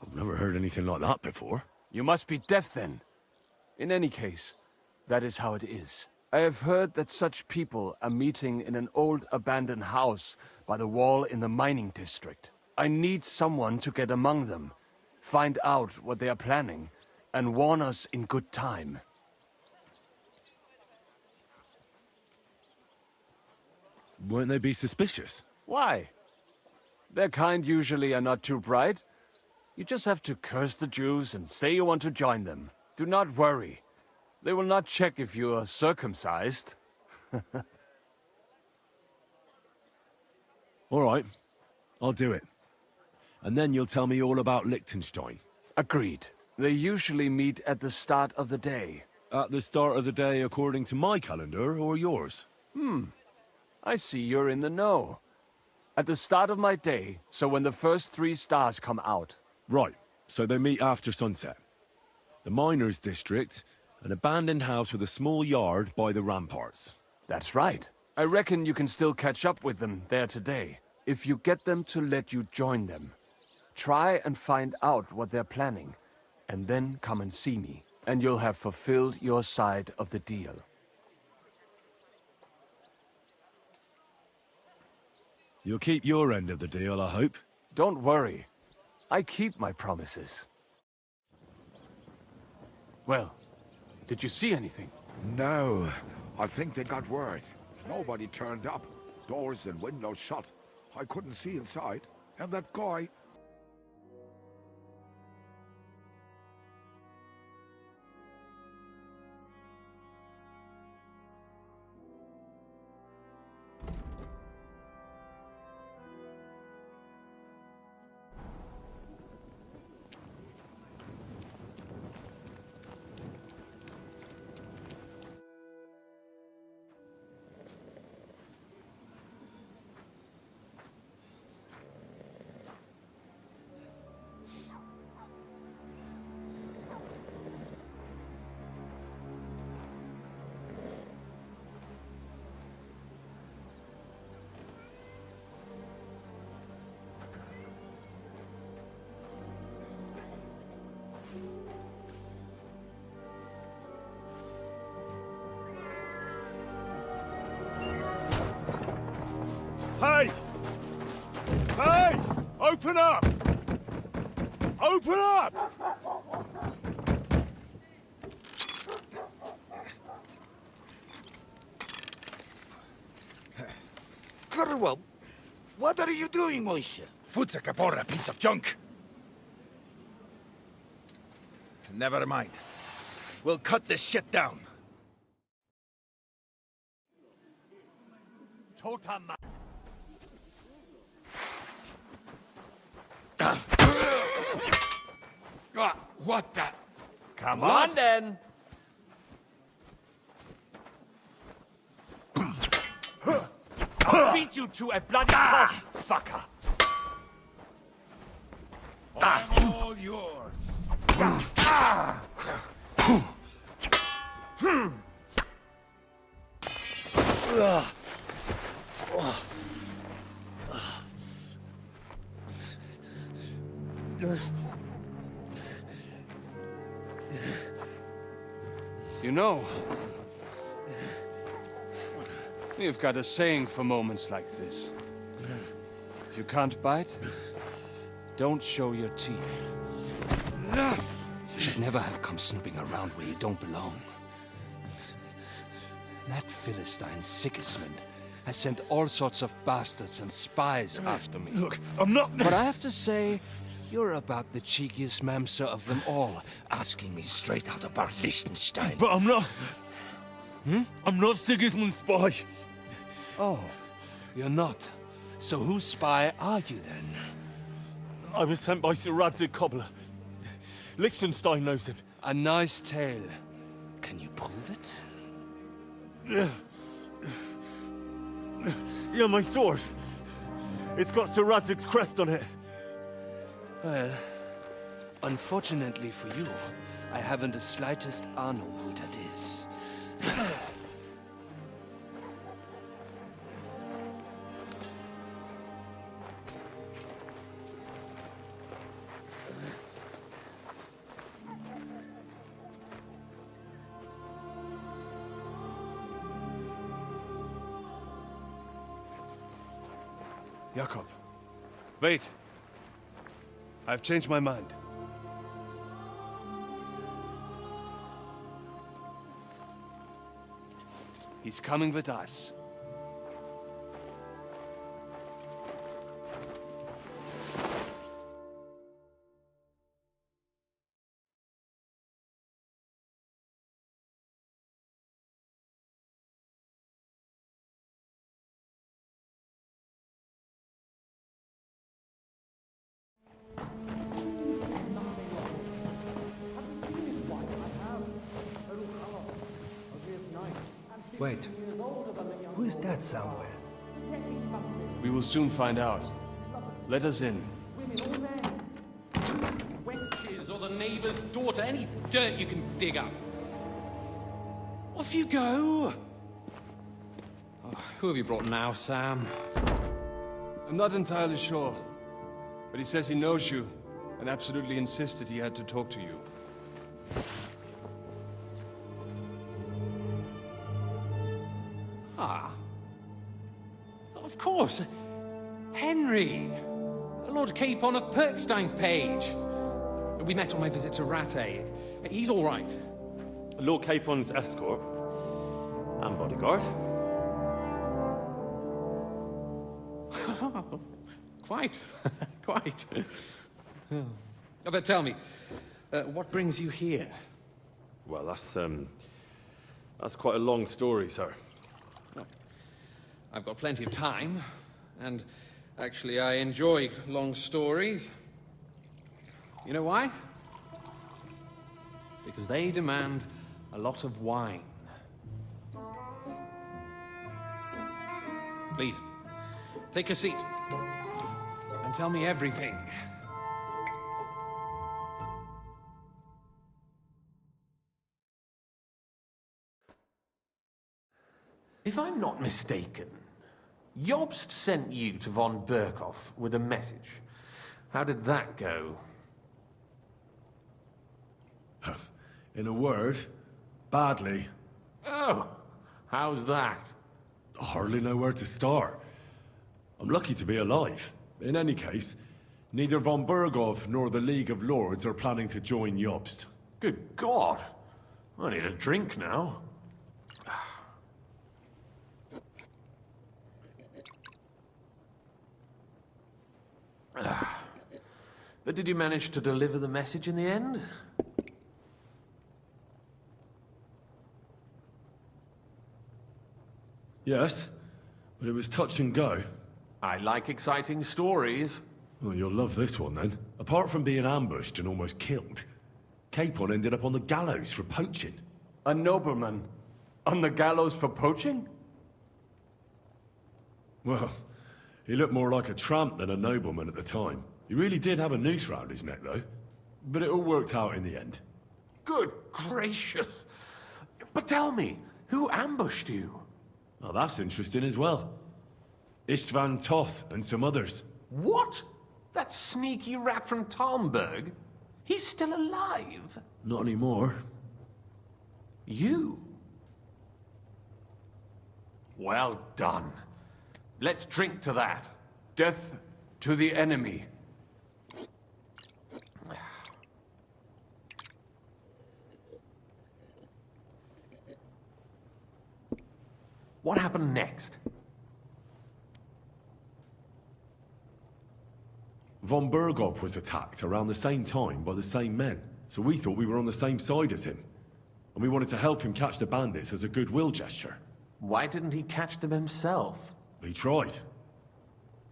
I've never heard anything like that before. You must be deaf then. In any case, that is how it is. I have heard that such people are meeting in an old abandoned house by the wall in the mining district. I need someone to get among them, find out what they are planning, and warn us in good time. Won't they be suspicious? Why? Their kind usually are not too bright. You just have to curse the Jews and say you want to join them. Do not worry. They will not check if you are circumcised. All right, I'll do it. And then you'll tell me all about Liechtenstein. Agreed. They usually meet at the start of the day. At the start of the day according to my calendar, or yours? I see you're in the know. At the start of my day, so when the first 3 stars come out. Right, so they meet after sunset. The miners' district, an abandoned house with a small yard by the ramparts. That's right. I reckon you can still catch up with them there today, if you get them to let you join them. Try and find out what they're planning, and then come and see me, and you'll have fulfilled your side of the deal. You'll keep your end of the deal, I hope. Don't worry. I keep my promises. Well, did you see anything? No, I think they got word. Nobody turned up. Doors and windows shut. I couldn't see inside. And that guy... Hey! Hey! Open up! Open up! Underworld, what are you doing, Moishe? Food's a caporra, piece of junk. Never mind. We'll cut this shit down. Totem. What the? Come on, then. I'll beat you to a bloody pulp, fucker. I'm all yours. You know, we've got a saying for moments like this. If you can't bite, don't show your teeth. You should never have come snooping around where you don't belong. That Philistine Sigismund has sent all sorts of bastards and spies after me. Look, I'm not... But I have to say, you're about the cheekiest mamser of them all, asking me straight out about Liechtenstein. But I'm not... I'm not Sigismund's spy. Oh, you're not. So whose spy are you then? I was sent by Sir Radzig Cobbler. Liechtenstein knows him. A nice tale. Can you prove it? Yeah, my sword. It's got Sir Radzig's crest on it. Well, unfortunately for you, I haven't the slightest honor who that is. Jakob, wait. I've changed my mind. He's coming with us. Wait, who is that somewhere? We will soon find out. Let us in. Wenches or the neighbour's daughter, any dirt you can dig up. Off you go! Oh, who have you brought now, Sam? I'm not entirely sure, but he says he knows you and absolutely insisted he had to talk to you. Ah. Of course. Henry. Lord Capon of Perkstein's page. We met on my visit to Rattay. He's all right. Lord Capon's escort and bodyguard. Quite. Quite. But tell me, what brings you here? Well, that's quite a long story, sir. I've got plenty of time, and actually I enjoy long stories. You know why? Because they demand a lot of wine. Please, take a seat and tell me everything. If I'm not mistaken, Jobst sent you to von Berkhoff with a message. How did that go? In a word, badly. Oh, how's that? I hardly know where to start. I'm lucky to be alive. In any case, neither von Berghoff nor the League of Lords are planning to join Jobst. Good God. I need a drink now. But did you manage to deliver the message in the end? Yes, but it was touch and go. I like exciting stories. Well, you'll love this one then. Apart from being ambushed and almost killed, Capon ended up on the gallows for poaching. A nobleman on the gallows for poaching? Well, he looked more like a tramp than a nobleman at the time. He really did have a noose round his neck, though. But it all worked out in the end. Good gracious. But tell me, who ambushed you? Well, that's interesting as well. Istvan Toth and some others. What? That sneaky rat from Talmberg? He's still alive? Not anymore. You? Well done. Let's drink to that. Death to the enemy. What happened next? Von Berghoff was attacked around the same time by the same men, so we thought we were on the same side as him. And we wanted to help him catch the bandits as a goodwill gesture. Why didn't he catch them himself? He tried.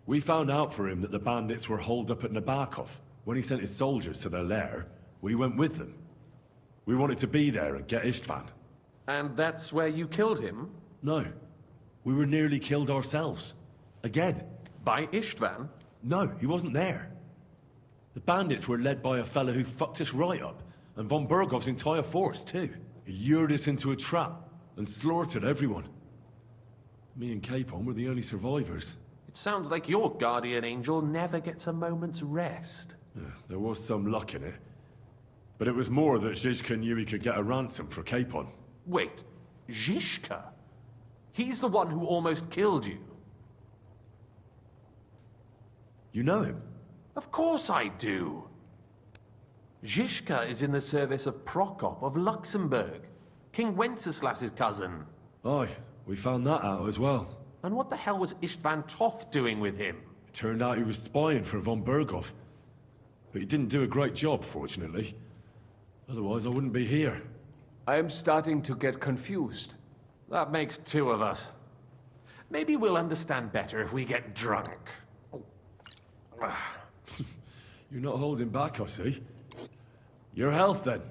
We found out for him that the bandits were holed up at Nabokov. When he sent his soldiers to their lair, we went with them. We wanted to be there and get Istvan. And that's where you killed him? No. We were nearly killed ourselves. Again. By Istvan? No, he wasn't there. The bandits were led by a fellow who fucked us right up, and von Berghoff's entire force, too. He lured us into a trap and slaughtered everyone. Me and Capon were the only survivors. It sounds like your guardian angel never gets a moment's rest. Yeah, there was some luck in it. But it was more that Zizka knew he could get a ransom for Capon. Wait, Zizka? He's the one who almost killed you. You know him? Of course I do. Zizka is in the service of Prokop of Luxembourg, King Wenceslas's cousin. Aye, we found that out as well. And what the hell was Istvan Toth doing with him? It turned out he was spying for von Berghoff. But he didn't do a great job, fortunately. Otherwise, I wouldn't be here. I am starting to get confused. That makes two of us. Maybe we'll understand better if we get drunk. You're not holding back, I see. Your health, then.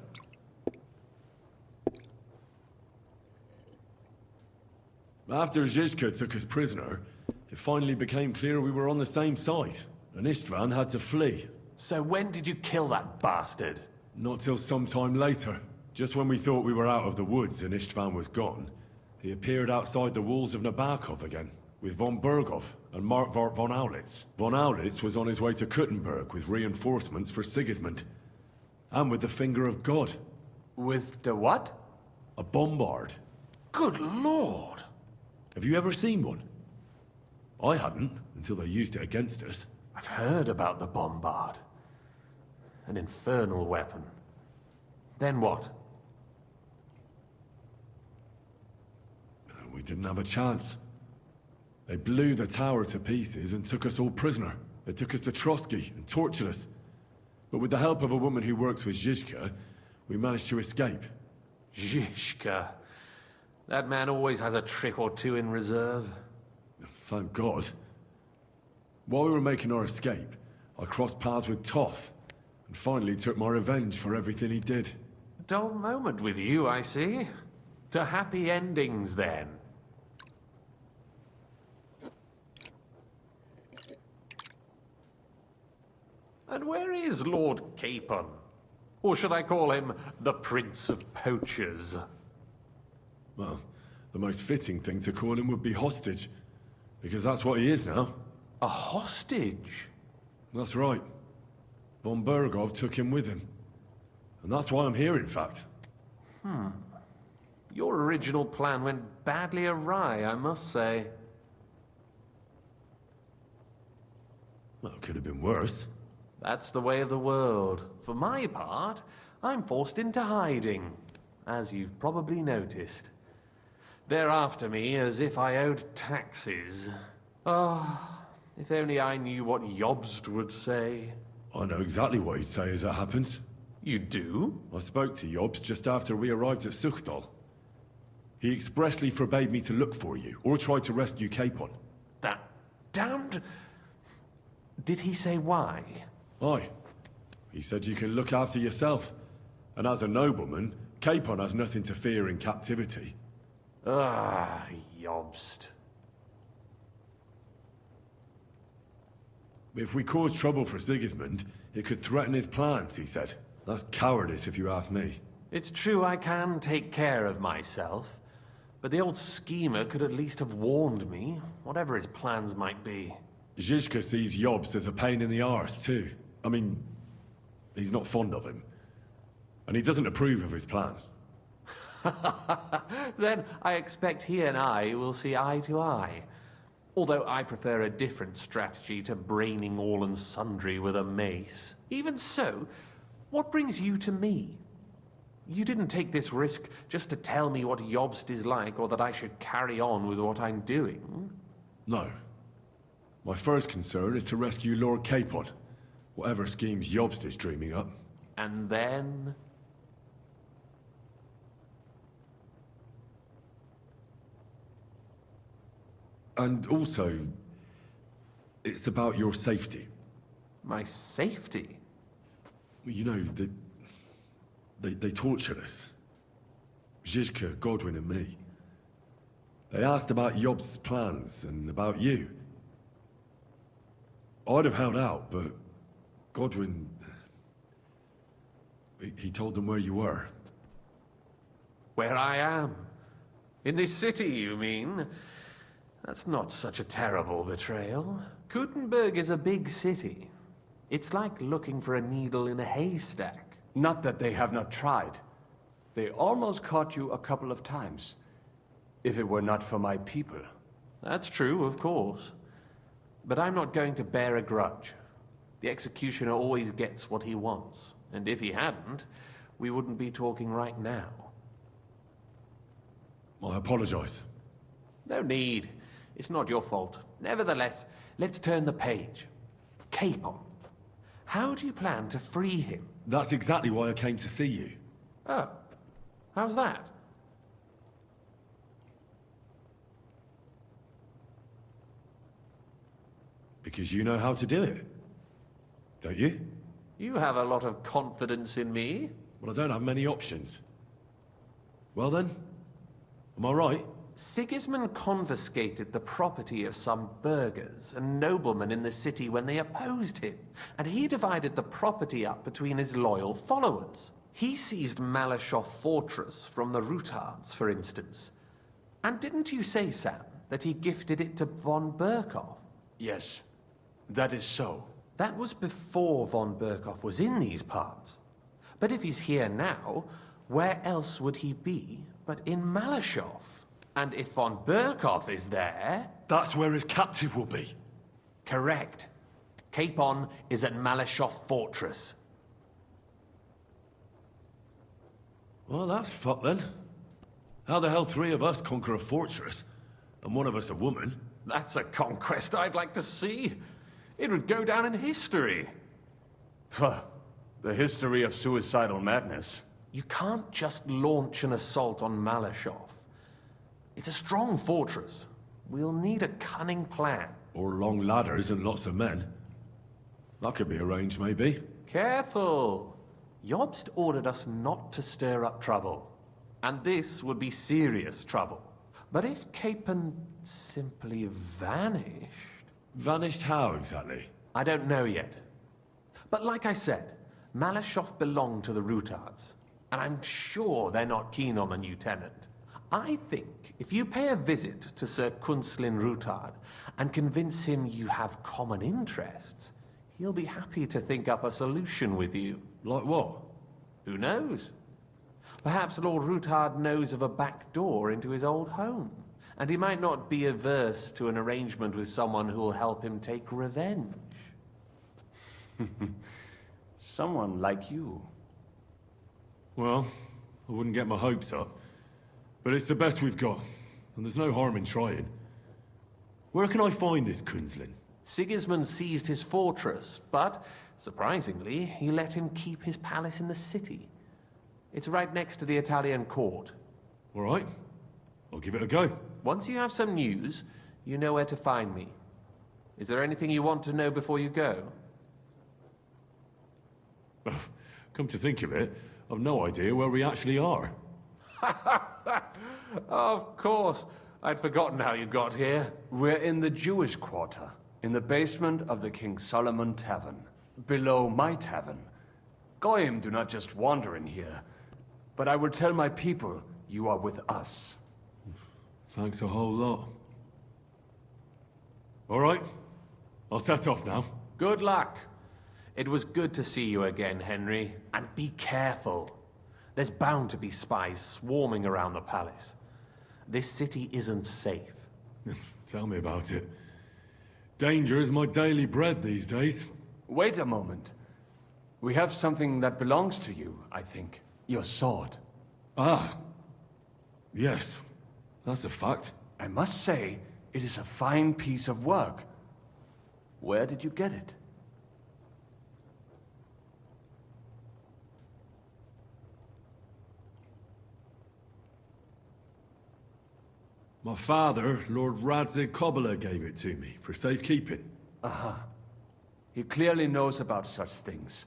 After Zizka took us prisoner, it finally became clear we were on the same side, and Istvan had to flee. So when did you kill that bastard? Not till some time later. Just when we thought we were out of the woods and Istvan was gone, he appeared outside the walls of Nabokov again, with von Berghoff and Markvart von Aulitz. Von Aulitz was on his way to Kuttenberg with reinforcements for Sigismund. And with the finger of God. With the what? A bombard. Good lord! Have you ever seen one? I hadn't, until they used it against us. I've heard about the bombard. An infernal weapon. Then what? We didn't have a chance. They blew the tower to pieces and took us all prisoner. They took us to Trotsky and tortured us. But with the help of a woman who works with Zizka, we managed to escape. Zizka. That man always has a trick or two in reserve. Thank God. While we were making our escape, I crossed paths with Toth, and finally took my revenge for everything he did. Dull moment with you, I see. To happy endings, then. And where is Lord Capon? Or should I call him the Prince of Poachers? Well, the most fitting thing to call him would be hostage, because that's what he is now. A hostage? That's right. Von Berghoff took him with him. And that's why I'm here, in fact. Your original plan went badly awry, I must say. Well, it could have been worse. That's the way of the world. For my part, I'm forced into hiding, as you've probably noticed. They're after me as if I owed taxes. Ah, if only I knew what Jobst would say. I know exactly what he'd say as it happens. You do? I spoke to Jobst just after we arrived at Suchdal. He expressly forbade me to look for you, or try to rescue Capon. That damned... Did he say why? Aye. He said you can look after yourself. And as a nobleman, Capon has nothing to fear in captivity. Ah, Jobst. If we cause trouble for Sigismund, it could threaten his plans, he said. That's cowardice, if you ask me. It's true I can take care of myself, but the old schemer could at least have warned me, whatever his plans might be. Zizka sees Jobst as a pain in the arse, too. I mean, he's not fond of him. And he doesn't approve of his plan. Then I expect he and I will see eye to eye. Although I prefer a different strategy to braining all and sundry with a mace. Even so, what brings you to me? You didn't take this risk just to tell me what Jobst is like, or that I should carry on with what I'm doing. No. My first concern is to rescue Lord Capon, whatever schemes Jobst is dreaming up. And then... And also, it's about your safety. My safety? You know, they tortured us. Zizka, Godwin and me. They asked about Jobst's plans and about you. I'd have held out, but Godwin... He told them where you were. Where I am? In this city, you mean? That's not such a terrible betrayal. Kuttenberg is a big city. It's like looking for a needle in a haystack. Not that they have not tried. They almost caught you a couple of times. If it were not for my people. That's true, of course. But I'm not going to bear a grudge. The executioner always gets what he wants, and if he hadn't, we wouldn't be talking right now. I apologize. No need. It's not your fault. Nevertheless, let's turn the page. Capon. How do you plan to free him? That's exactly why I came to see you. Oh. How's that? Because you know how to do it. Don't you? You have a lot of confidence in me. Well, I don't have many options. Well then, am I right? Sigismund confiscated the property of some burghers and noblemen in the city when they opposed him, and he divided the property up between his loyal followers. He seized Malashov Fortress from the Rutards, for instance. And didn't you say, Sam, that he gifted it to von Berkhoff? Yes, that is so. That was before von Berkhoff was in these parts. But if he's here now, where else would he be but in Malashov? And if von Berkhoff is there... That's where his captive will be. Correct. Capon is at Malashov Fortress. Well, that's fucked then. How the hell 3 of us conquer a fortress, and one of us a woman? That's a conquest I'd like to see. It would go down in history. The history of suicidal madness. You can't just launch an assault on Malashov. It's a strong fortress. We'll need a cunning plan. Or long ladders and lots of men. That could be arranged, maybe. Careful! Jobst ordered us not to stir up trouble. And this would be serious trouble. But if Capon simply vanished... Vanished how, exactly? I don't know yet. But like I said, Malashov belonged to the Rutards. And I'm sure they're not keen on the new tenant. I think if you pay a visit to Sir Kunslin Rutard and convince him you have common interests, he'll be happy to think up a solution with you. Like what? Who knows? Perhaps Lord Rutard knows of a back door into his old home, and he might not be averse to an arrangement with someone who'll help him take revenge. Someone like you. Well, I wouldn't get my hopes up. But it's the best we've got, and there's no harm in trying. Where can I find this Kunslin? Sigismund seized his fortress, but, surprisingly, he let him keep his palace in the city. It's right next to the Italian court. All right. I'll give it a go. Once you have some news, you know where to find me. Is there anything you want to know before you go? Come to think of it, I've no idea where we actually are. Of course. I'd forgotten how you got here. We're in the Jewish quarter, in the basement of the King Solomon Tavern, below my tavern. Goyim do not just wander in here, but I will tell my people you are with us. Thanks a whole lot. All right, I'll set off now. Good luck. It was good to see you again, Henry. And be careful. There's bound to be spies swarming around the palace. This city isn't safe. Tell me about it. Danger is my daily bread these days. Wait a moment. We have something that belongs to you, I think. Your sword. Ah. Yes. That's a fact. I must say, it is a fine piece of work. Where did you get it? My father, Lord Radzig Kobyla, gave it to me for safekeeping. Uh-huh. He clearly knows about such things.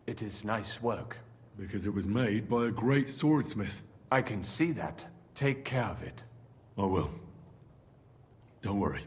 It is nice work. Because it was made by a great swordsmith. I can see that. Take care of it. I will. Don't worry.